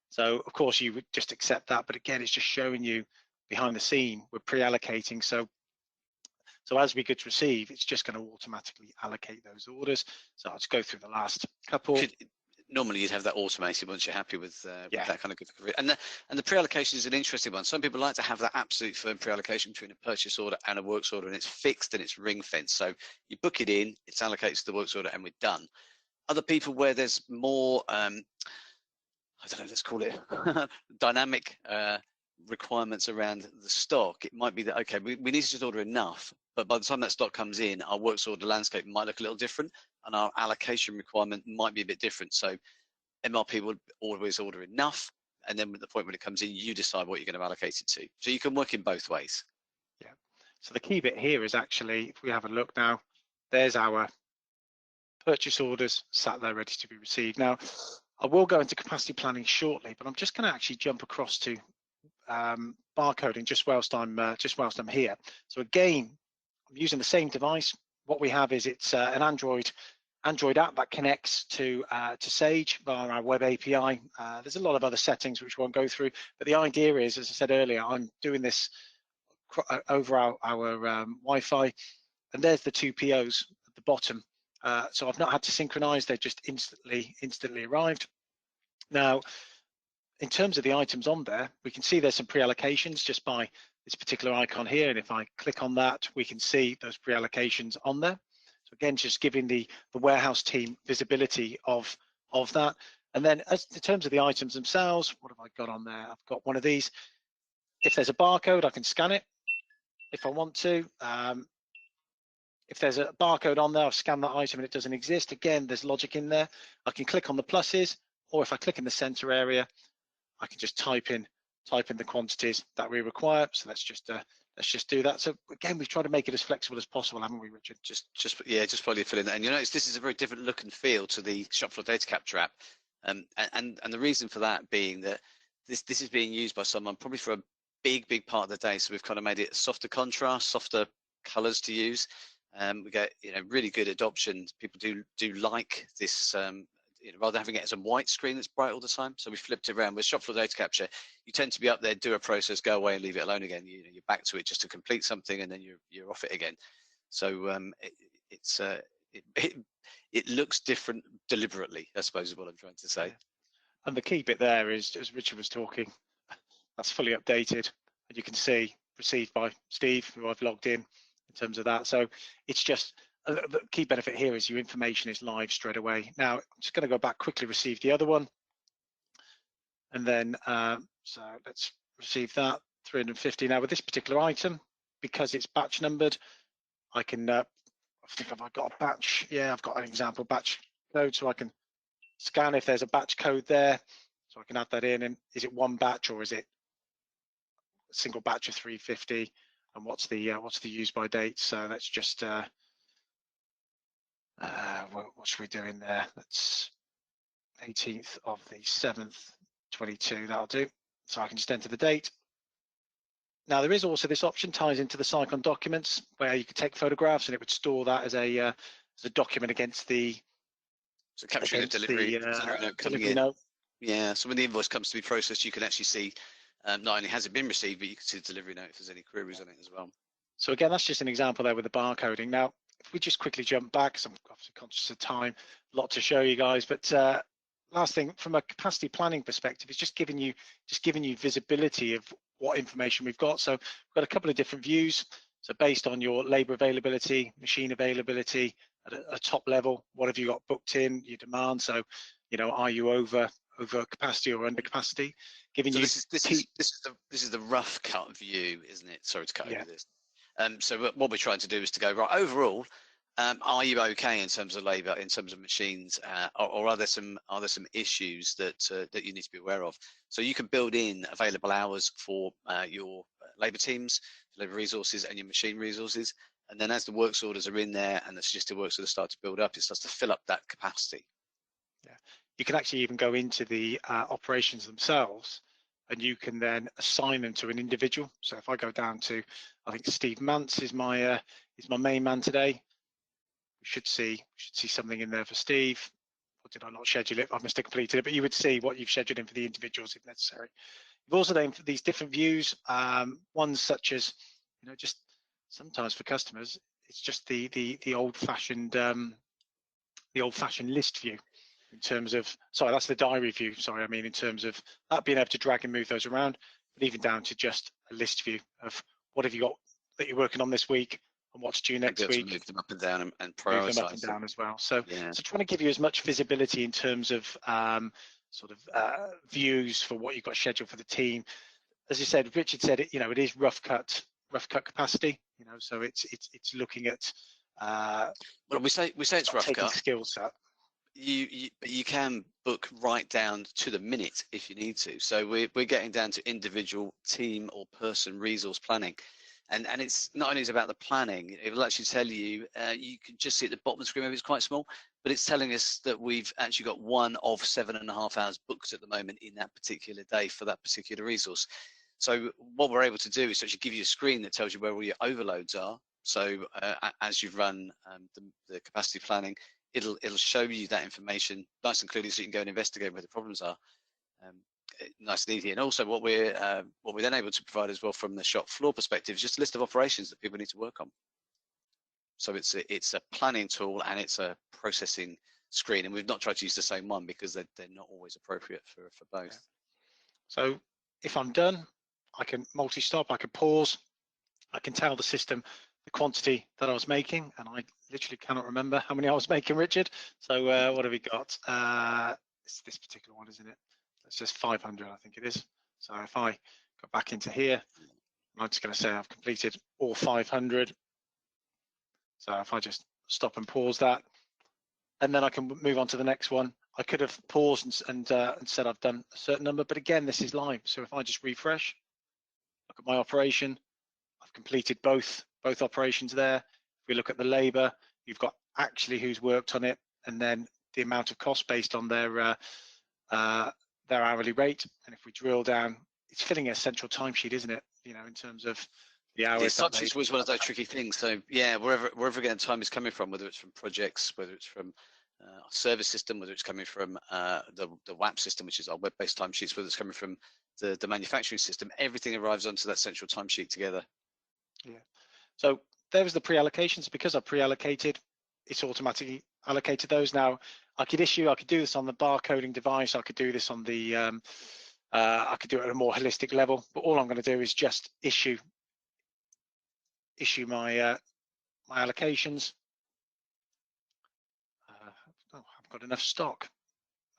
So of course you would just accept that. But again, it's just showing you behind the scene, we're pre-allocating. So as we get receive, it's just going to automatically allocate those orders. So I'll just go through the last couple. Normally you'd have that automated once you're happy with that kind of good. And the pre-allocation is an interesting one. Some people like to have that absolute firm pre-allocation between a purchase order and a works order, and it's fixed and it's ring fenced. So you book it in, it's allocated to the works order, and we're done. Other people where there's more, I don't know, let's call it dynamic requirements around the stock. It might be that, okay, we need to just order enough, but by the time that stock comes in, our works order landscape might look a little different and our allocation requirement might be a bit different. So MRP will always order enough, and then at the point when it comes in, you decide what you're going to allocate it to. So you can work in both ways. Yeah. So the key bit here is actually, if we have a look now, there's our purchase orders sat there ready to be received. Now, I will go into capacity planning shortly, but I'm just going to actually jump across to barcoding just whilst I'm here. So again, I'm using the same device. What we have is it's an Android app that connects to Sage via our web API. There's a lot of other settings which we won't go through, but the idea is, as I said earlier, I'm doing this over our Wi-Fi, and there's the 2 POs at the bottom. So I've not had to synchronize; they've just instantly arrived. Now, in terms of the items on there, we can see there's some pre-allocations just by this particular icon here. And if I click on that, we can see those pre-allocations on there. So again, just giving the warehouse team visibility of that. And then as in terms of the items themselves, what have I got on there? I've got one of these. If there's a barcode, I can scan it if I want to. If there's a barcode on there, I've scanned that item and it doesn't exist. Again, there's logic in there. I can click on the pluses, or if I click in the center area, I can just type in the quantities that we require. So let's just do that. So again, we've tried to make it as flexible as possible, haven't we, Richard? Just probably fill in that. And you notice this is a very different look and feel to the shop floor data capture app. And the reason for that being that this is being used by someone probably for a big part of the day. So we've kind of made it softer contrast, softer colors to use. We get really good adoption. People do like this. Rather than having it as a white screen that's bright all the time. So we flipped it around. With shop floor data capture, you tend to be up there, do a process, go away and leave it alone again. You're back to it just to complete something, and then you're off it again. So it looks different deliberately, I suppose is what I'm trying to say. And the key bit there is, as Richard was talking, that's fully updated, and you can see received by Steve, who I've logged in terms of that. So it's just the key benefit here is your information is live straight away. Now I'm just going to go back quickly, receive the other one, and then so let's receive that 350. Now with this particular item, because it's batch numbered, I can I think I've got a batch. Yeah, I've got an example batch code, so I can scan if there's a batch code there, so I can add that in. And is it one batch or is it a single batch of 350? And what's the use by date? So let's just what should we do in there? That's 18th of the 7th, 22. That'll do. So I can just enter the date. Now there is also this option ties into the Sicon documents where you could take photographs and it would store that as a document against the capturing the delivery note. Yeah. So when the invoice comes to be processed, you can actually see. Not only has it been received, but you can see the delivery note if there's any queries on it as well. So again, that's just an example there with the barcoding. Now, if we just quickly jump back, because I'm obviously conscious of time, a lot to show you guys, but last thing from a capacity planning perspective is just giving you visibility of what information we've got. So we've got a couple of different views. So based on your labor availability, machine availability at a top level, what have you got booked in, your demand? So, are you over capacity or under capacity? This is the rough cut view, isn't it? Sorry to cut over this. So what we're trying to do is to go right overall. Are you okay in terms of labour, in terms of machines, or are there some issues that you need to be aware of? So you can build in available hours for your labour teams, labour resources, and your machine resources. And then as the works orders are in there and the suggested works orders start to build up, it starts to fill up that capacity. Yeah, you can actually even go into the operations themselves, and you can then assign them to an individual. So if I go down to, I think Steve Mance is my main man today. We should see something in there for Steve. Or did I not schedule it? I must have completed it, but you would see what you've scheduled in for the individuals if necessary. You've also then for these different views, ones such as, just sometimes for customers, it's just the old-fashioned list view. In terms of, sorry, that's the diary view. Sorry, I mean in terms of that being able to drag and move those around, but even down to just a list view of what have you got that you're working on this week and what's due next week. Move them up and down and prioritize move them up and down as well. So trying to give you as much visibility in terms of views for what you've got scheduled for the team. As you said, Richard said it. It is rough cut capacity. So it's looking at. Well, we say it's rough cut. Skill set. You can book right down to the minute if you need to. So we're getting down to individual team or person resource planning, and it's not only about the planning. It will actually tell you. You can just see at the bottom of the screen, maybe it's quite small, but it's telling us that we've actually got one of 7.5 hours booked at the moment in that particular day for that particular resource. So what we're able to do is actually give you a screen that tells you where all your overloads are. So as you've run the capacity planning, it'll show you that information nice and clearly, so you can go and investigate where the problems are, nice and easy. And also what we're then able to provide as well from the shop floor perspective is just a list of operations that people need to work on. So it's a planning tool and it's a processing screen, and we've not tried to use the same one because they're not always appropriate for both. So if I'm done, I can multi-stop, I can pause, I can tell the system the quantity that I was making, and I literally cannot remember how many I was making, Richard. So what have we got? It's this particular one, isn't it? It's just 500, I think it is. So if I go back into here, I'm just going to say I've completed all 500. So if I just stop and pause that, and then I can move on to the next one. I could have paused and said I've done a certain number, but again, this is live. So if I just refresh, look at my operation, I've completed both operations there. If we look at the labor, you've got actually who's worked on it, and then the amount of cost based on their hourly rate. And if we drill down, it's filling a central timesheet, isn't it? You know, in terms of the hours. Yeah, timesheets was one of those tricky things. So yeah, wherever again time is coming from, whether it's from projects, whether it's from our service system, whether it's coming from the WAP system, which is our web-based timesheets, whether it's coming from the manufacturing system, everything arrives onto that central timesheet together. Yeah. So there's the pre-allocations. Because I've pre-allocated, it's automatically allocated those. Now I could do this on the barcoding device. I could do this on the, I could do it at a more holistic level. But all I'm going to do is just issue my my allocations. Oh, I've got enough stock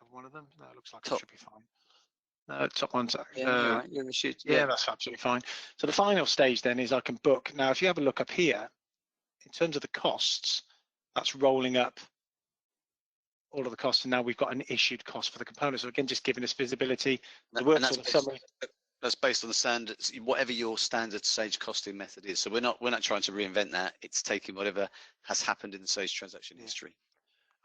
of one of them. No, it looks like it should be fine. No, top one's yeah, right. yeah, that's absolutely fine. So the final stage then is I can book. Now, if you have a look up here, in terms of the costs, that's rolling up all of the costs, and now we've got an issued cost for the component. So again, just giving us visibility. The work sort of summary. That's based on the standards, whatever your standard Sage costing method is. So we're not trying to reinvent that. It's taking whatever has happened in the Sage transaction history.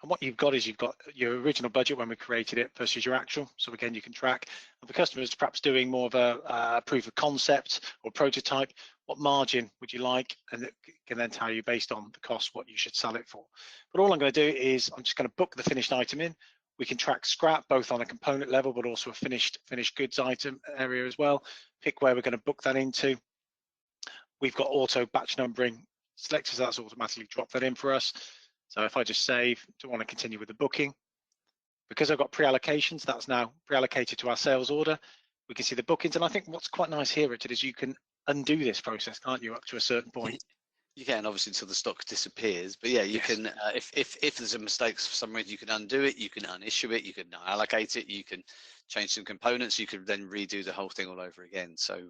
And what you've got is you've got your original budget when we created it versus your actual. So again, you can track. And for customers perhaps doing more of a proof of concept or prototype, what margin would you like? And it can then tell you based on the cost what you should sell it for. But all I'm going to do is I'm just going to book the finished item in. We can track scrap both on a component level, but also a finished goods item area as well. Pick where we're going to book that into. We've got auto batch numbering selected, so that's automatically dropped that in for us. So if I just save, don't want to continue with the booking. Because I've got pre-allocations, that's now pre-allocated to our sales order. We can see the bookings. And I think what's quite nice here, Richard, is you can undo this process, can't you, up to a certain point? You can, obviously, until the stock disappears. But yeah, you can, if there's a mistake for some reason, you can undo it, you can unissue it, you can allocate it, you can change some components, you can then redo the whole thing all over again. So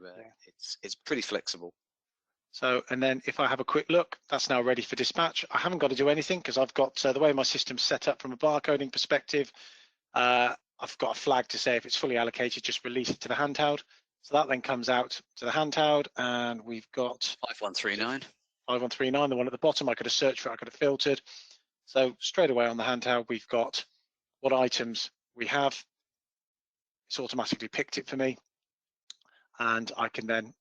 it's pretty flexible. So, and then if I have a quick look, that's now ready for dispatch. I haven't got to do anything because I've got the way my system's set up from a barcoding perspective. I've got a flag to say if it's fully allocated, just release it to the handheld. So that then comes out to the handheld, and we've got 5139. 5139, the one at the bottom. I could have searched for it, I could have filtered. So straight away on the handheld, we've got what items we have. It's automatically picked it for me, and I can then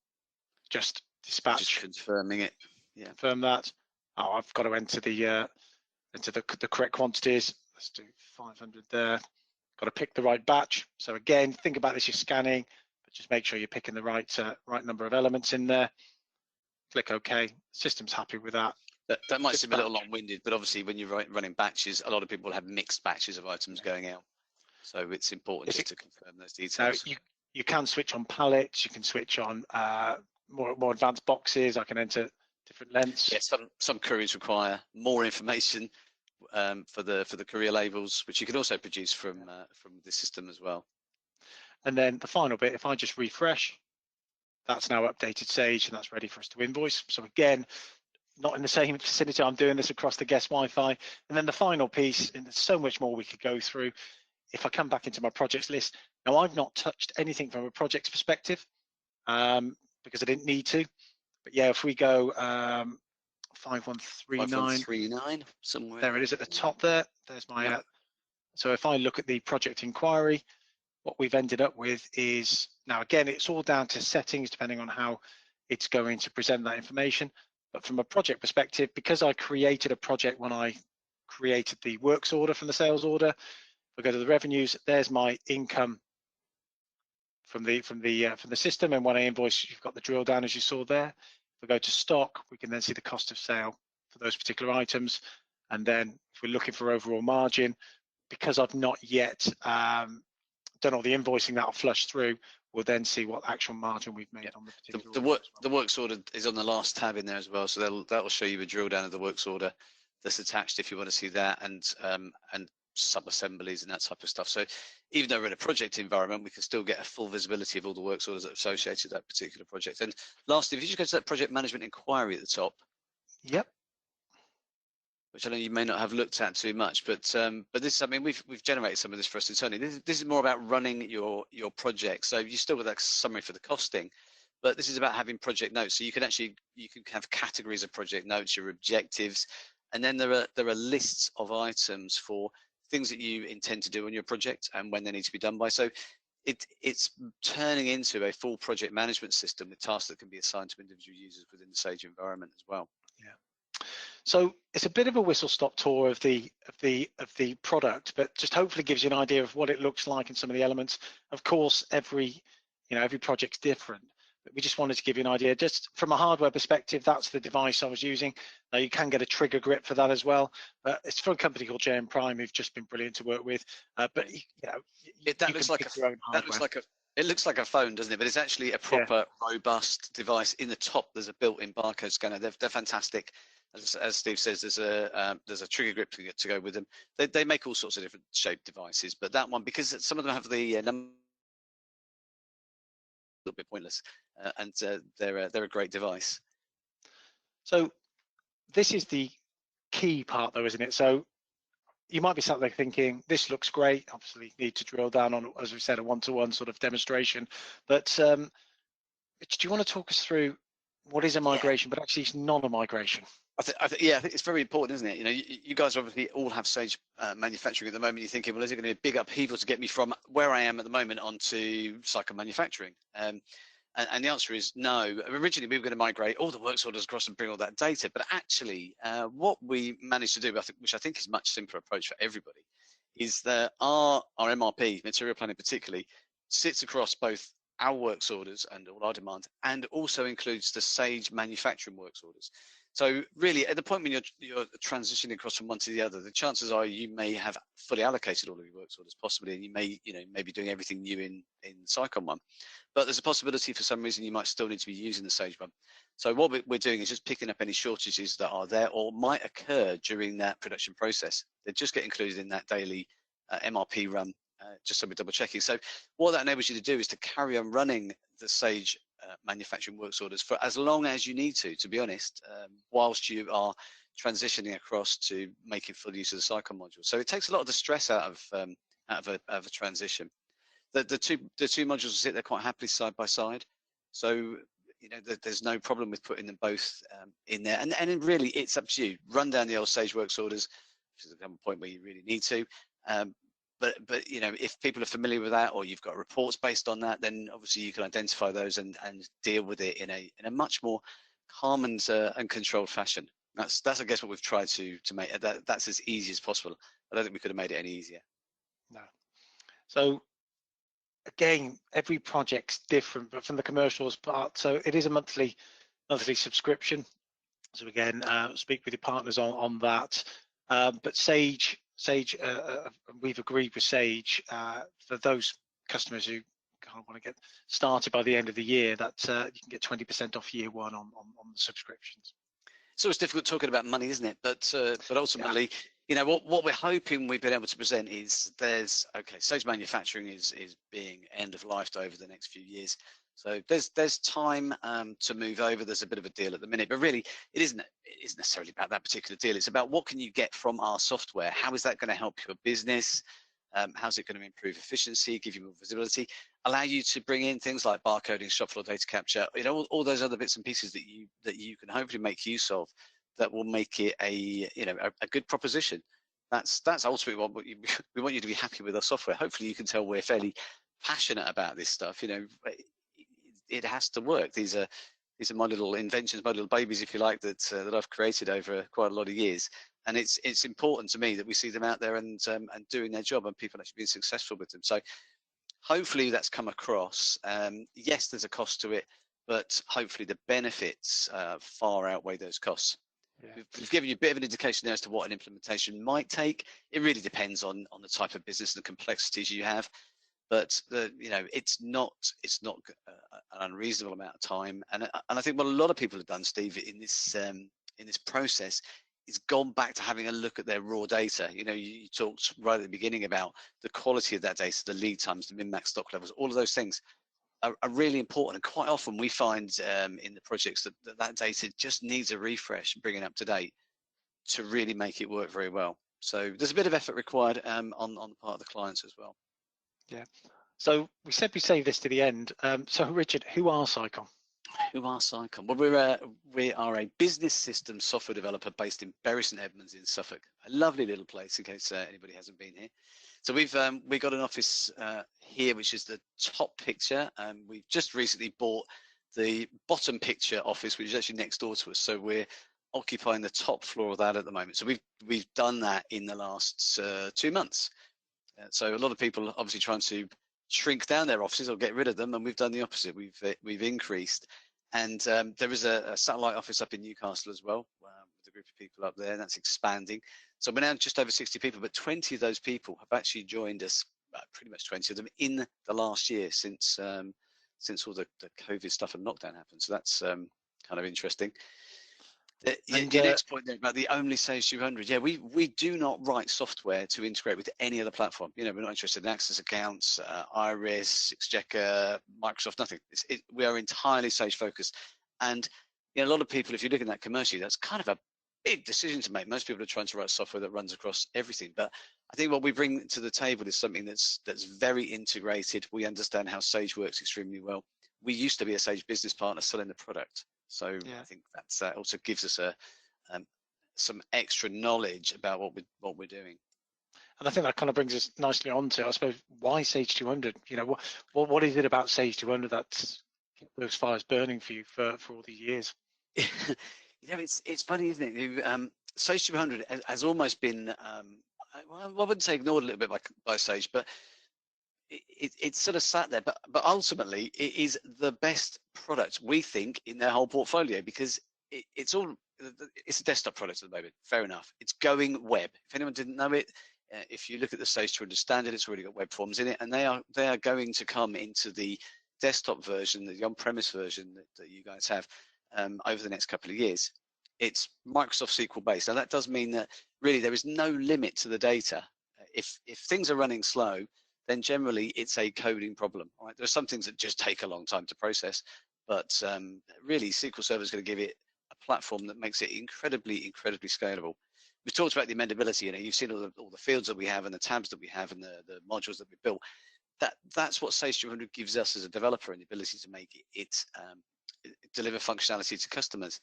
just dispatch. Just confirming it. Yeah. Confirm that. Oh, I've got to enter the correct quantities. Let's do 500 there. Got to pick the right batch. So again, think about this: you're scanning, but just make sure you're picking the right number of elements in there. Click OK. System's happy with that. That might seem a little long-winded, but obviously when you're running batches, a lot of people have mixed batches of items going out. So it's important just to confirm those details. Now, you can switch on pallets. You can switch on more advanced boxes. I can enter different lengths. Yeah, some couriers require more information for the courier labels, which you can also produce from the system as well. And then the final bit, if I just refresh, that's now updated Sage, and that's ready for us to invoice. So again, not in the same vicinity. I'm doing this across the guest Wi-Fi. And then the final piece, and there's so much more we could go through. If I come back into my projects list, now I've not touched anything from a projects perspective because I didn't need to. But yeah, if we go 5139 somewhere. There it is at the top there. There's my, so if I look at the project inquiry, what we've ended up with is, now again, it's all down to settings depending on how it's going to present that information. But from a project perspective, because I created a project when I created the works order from the sales order, if I go to the revenues, there's my income from the system, and when I invoice, you've got the drill down as you saw there. If we go to stock, we can then see the cost of sale for those particular items. And then if we're looking for overall margin, because I've not yet done all the invoicing, that'll flush through. we'll then see what actual margin we've made on the particular The order as well. the works order is on the last tab in there as well, so that will show you a drill down of the works order that's attached if you want to see that, and sub assemblies and that type of stuff. So even though we're in a project environment, we can still get a full visibility of all the works orders that are associated with that particular project. And lastly, if you just go to that project management inquiry at the top, Yep. which I know you may not have looked at too much, but this, I mean, we've generated some of this for us internally. This is more about running your project. So you still got that summary for the costing, but this is about having project notes. So you can have categories of project notes, your objectives, and then there are lists of items for things that you intend to do on your project and when they need to be done by. So it's turning into a full project management system with tasks that can be assigned to individual users within the Sage environment as well. Yeah. So it's a bit of a whistle-stop tour of the product, but just hopefully gives you an idea of what it looks like and some of the elements. Of course, every project's different, but we just wanted to give you an idea. Just from a hardware perspective, that's the device I was using. Now you can get a trigger grip for that as well. It's from a company called JM Prime, who've just been brilliant to work with. But it looks like a phone, doesn't it? But it's actually a proper, robust device. In the top, there's a built-in barcode scanner. They're fantastic. As Steve says, there's a trigger grip to go with them. They make all sorts of different shaped devices, but that one, because some of them have the number, a little bit pointless, and they're a great device. So this is the key part, though, isn't it? So you might be sat there thinking, this looks great. Obviously, need to drill down on, as we said, a one-to-one sort of demonstration. But do you want to talk us through what is a migration, but actually it's not a migration? I think it's very important, isn't it? You know, you guys obviously all have Sage manufacturing at the moment. You're thinking, well, is it going to be a big upheaval to get me from where I am at the moment onto Sicon Manufacturing? And the answer is no. Originally, we were going to migrate all the works orders across and bring all that data. But actually, what we managed to do, which I think is a much simpler approach for everybody, is that our MRP, material planning particularly, sits across both our works orders and all our demand, and also includes the Sage manufacturing works orders. So really, at the point when you're transitioning across from one to the other, the chances are you may have fully allocated all of your works orders, possibly, and you may be doing everything new in Sicon one. But there's a possibility for some reason you might still need to be using the Sage one. So what we're doing is just picking up any shortages that are there or might occur during that production process. They just get included in that daily MRP run, just so we're double checking. So what that enables you to do is to carry on running the Sage manufacturing works orders for as long as you need to be honest, whilst you are transitioning across to making full use of the Sicon module. So it takes a lot of the stress out of a transition. The two modules sit there quite happily side by side. So there's no problem with putting them both in there. And really, it's up to you. Run down the old Sage works orders, which is a point where you really need to. But if people are familiar with that, or you've got reports based on that, then obviously you can identify those and deal with it in a much more calm and controlled fashion. That's I guess what we've tried to make that's as easy as possible. I don't think we could have made it any easier. No. So again, every project's different, but from the commercials part, so it is a monthly subscription. So again, speak with your partners on that. But Sage, we've agreed with Sage for those customers who kind of want to get started by the end of the year, that you can get 20% off year one on the subscriptions. So it's difficult talking about money, isn't it? But ultimately, what we're hoping we've been able to present is Sage manufacturing is being end of life over the next few years. So there's time to move over. There's a bit of a deal at the minute, but really it isn't necessarily about that particular deal. It's about what can you get from our software? How is that going to help your business? How's it going to improve efficiency, give you more visibility, allow you to bring in things like barcoding, shop floor data capture, all those other bits and pieces that you can hopefully make use of, that will make it a good proposition. That's ultimately what we want you to be happy with our software. Hopefully you can tell we're fairly passionate about this stuff. It has to work. These are my little inventions, my little babies, if you like, that I've created over quite a lot of years. And it's important to me that we see them out there and doing their job, and people actually being successful with them. So hopefully that's come across. Yes, there's a cost to it, but hopefully the benefits far outweigh those costs. Yeah. We've given you a bit of an indication there as to what an implementation might take. It really depends on the type of business and the complexities you have. but it's not an unreasonable amount of time. And I think what a lot of people have done, Steve, in this process, is gone back to having a look at their raw data. You talked right at the beginning about the quality of that data, the lead times, the min-max stock levels, all of those things are really important. And quite often we find in the projects that data just needs a refresh, bringing up to date to really make it work very well. So there's a bit of effort required on the part of the clients as well. Yeah. So we said we save this to the end. So Richard, who are Sicon? Who are Sicon? Well, we are a business systems software developer based in Bury St Edmunds in Suffolk, a lovely little place in case anybody hasn't been here. So we've got an office here, which is the top picture. We've just recently bought the bottom picture office, which is actually next door to us. So we're occupying the top floor of that at the moment. So we've done that in the last 2 months. So a lot of people obviously trying to shrink down their offices or get rid of them, and we've done the opposite. We've increased, and there is a satellite office up in Newcastle as well with a group of people up there, and that's expanding. So we're now just over 60 people, but 20 of those people have actually joined us, pretty much 20 of them, in the last year since all the COVID stuff and lockdown happened. So that's kind of interesting. Your next point there about the only Sage 200. Yeah, we do not write software to integrate with any other platform. We're not interested in Access Accounts, Iris, Exchequer, Microsoft, nothing. We are entirely Sage focused. And a lot of people, if you look at that commercially, that's kind of a big decision to make. Most people are trying to write software that runs across everything. But I think what we bring to the table is something that's very integrated. We understand how Sage works extremely well. We used to be a Sage business partner selling the product. So yeah. I think that also gives us some extra knowledge about what we're doing. And I think that kind of brings us nicely on to, I suppose, why Sage 200? What is it about Sage 200 that's kept those fires burning for you for all these years? It's funny, isn't it? Sage 200 has almost been, well, I wouldn't say ignored a little bit by Sage, but it's sort of sat there, but ultimately it is the best product we think in their whole portfolio, because it's a desktop product at the moment. Fair enough. It's going web. If anyone didn't know it, if you look at the Sage 200 standard, it's already got web forms in it, and they are going to come into the desktop version, the on-premise version that you guys have over the next couple of years. It's Microsoft SQL based. Now that does mean that really there is no limit to the data. If things are running slow, then generally it's a coding problem. Right? There are some things that just take a long time to process, but really SQL Server is going to give it a platform that makes it incredibly scalable. We've talked about the amendability. You've seen all the fields that we have and the tabs that we have and the modules that we built. That's what Sage 200 gives us as a developer, and the ability to make it deliver functionality to customers.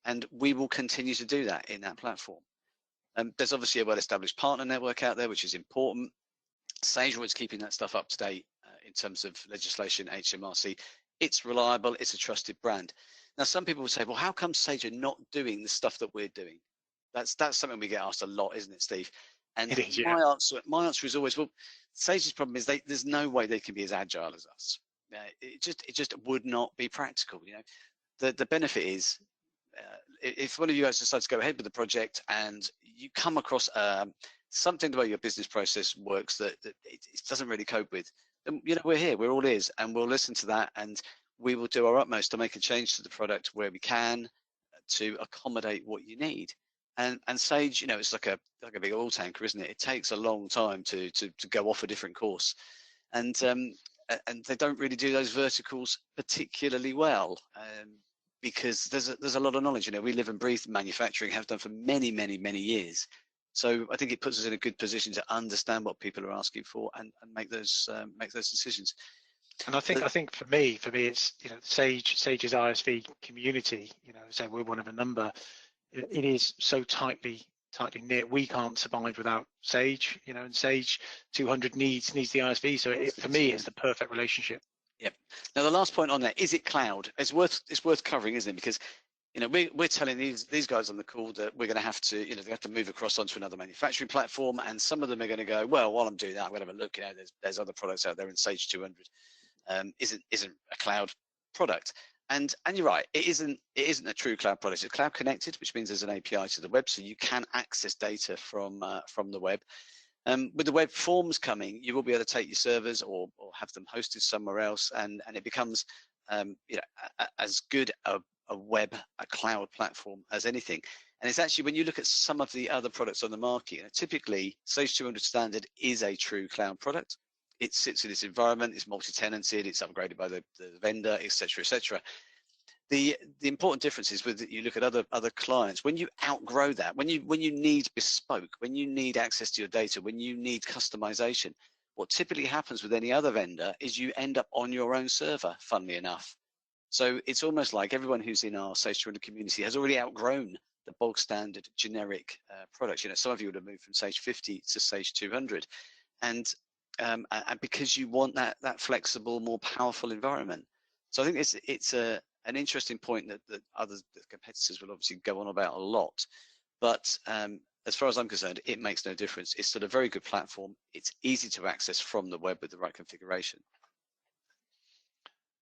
And we will continue to do that in that platform. There's obviously a well-established partner network out there, which is important. SageWorks keeping that stuff up to date in terms of legislation, HMRC. It's reliable, it's a trusted brand. Now, some people will say, well, how come Sage are not doing the stuff that we're doing? That's something we get asked a lot, isn't it, Steve? And it is, yeah. My answer is always, well, Sage's problem is there's no way they can be as agile as us. It just would not be practical. The benefit is, if one of you guys decides to go ahead with the project and you come across something the way your business process works that it doesn't really cope with, then we're here, we're all ears, and we'll listen to that, and we will do our utmost to make a change to the product where we can to accommodate what you need. And Sage, it's like a big oil tanker, isn't it? It takes a long time to go off a different course, and they don't really do those verticals particularly well. Because there's a lot of knowledge. We live and breathe manufacturing, have done for many years. So I think it puts us in a good position to understand what people are asking for and make those decisions. And I think for me it's Sage's ISV community. So we're one of a number. It is so tightly knit. We can't survive without Sage. And Sage 200 needs the ISV. So for me, it's the perfect relationship. Yep. Now the last point on that, is it cloud? It's worth covering, isn't it? Because we're telling these guys on the call that we're going to have to they have to move across onto another manufacturing platform, and some of them are going to go, well, while I'm doing that, I'm going to have a look. There's other products out there, and Sage 200 isn't a cloud product. And you're right, it isn't a true cloud product. It's cloud connected, which means there's an API to the web, so you can access data from the web. With the web forms coming, you will be able to take your servers or have them hosted somewhere else, and it becomes as good a cloud platform as anything. And it's actually, when you look at some of the other products on the market, typically Sage 200 Standard is a true cloud product. It sits in this environment, it's multi-tenanted, it's upgraded by the vendor, etc., etc. The important difference is with you look at other clients, when you outgrow that, when you need bespoke, when you need access to your data, when you need customization, what typically happens with any other vendor is you end up on your own server, funnily enough. So it's almost like everyone who's in our Sage 200 community has already outgrown the bog standard generic products. Some of you would have moved from Sage 50 to Sage 200, and because you want that flexible, more powerful environment. So I think it's an interesting point that the competitors will obviously go on about a lot, but as far as I'm concerned, it makes no difference. It's still a very good platform. It's easy to access from the web with the right configuration.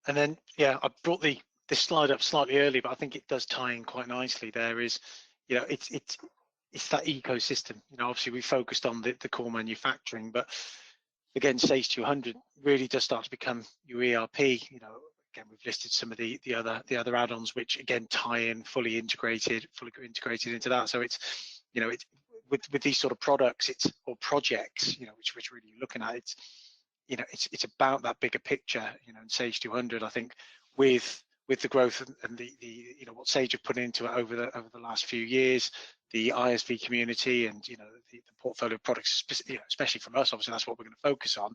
And then, yeah, I brought this slide up slightly early, but I think it does tie in quite nicely. There is, it's that ecosystem. Obviously we focused on the core manufacturing, but again, Sage 200 really does start to become your ERP. Again, we've listed some of the other add-ons, which again tie in fully integrated into that. So it's with these sort of products, or projects, which really you're looking at, it's about that bigger picture. In Sage 200, I think with the growth and the what Sage have put into it over the last few years, the ISV community and the portfolio of products, especially from us, obviously that's what we're going to focus on.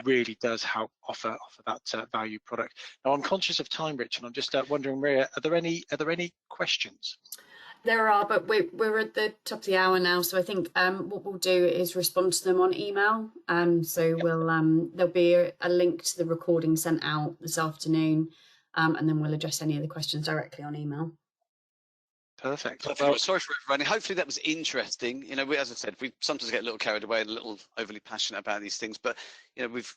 Really does help offer that value product. Now I'm conscious of time, Rich, and I'm just wondering, Maria, are there any questions? There are, but we're at the top of the hour now, so I think what we'll do is respond to them on email. So we'll there'll be a link to the recording sent out this afternoon, and then we'll address any of the questions directly on email. Perfect. Well, sorry for everybody. Hopefully that was interesting. As I said, we sometimes get a little carried away and a little overly passionate about these things, but we've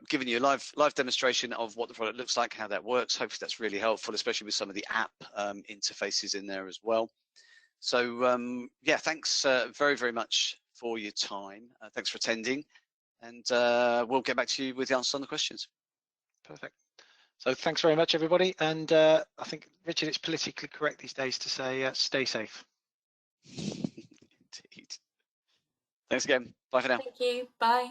given you a live demonstration of what the product looks like, how that works. Hopefully that's really helpful, especially with some of the app interfaces in there as well. So yeah, thanks very, very much for your time. Thanks for attending, and we'll get back to you with the answers on the questions. Perfect. So thanks very much, everybody. And I think, Richard, it's politically correct these days to say stay safe. Indeed. Thanks again. Bye for now. Thank you. Bye.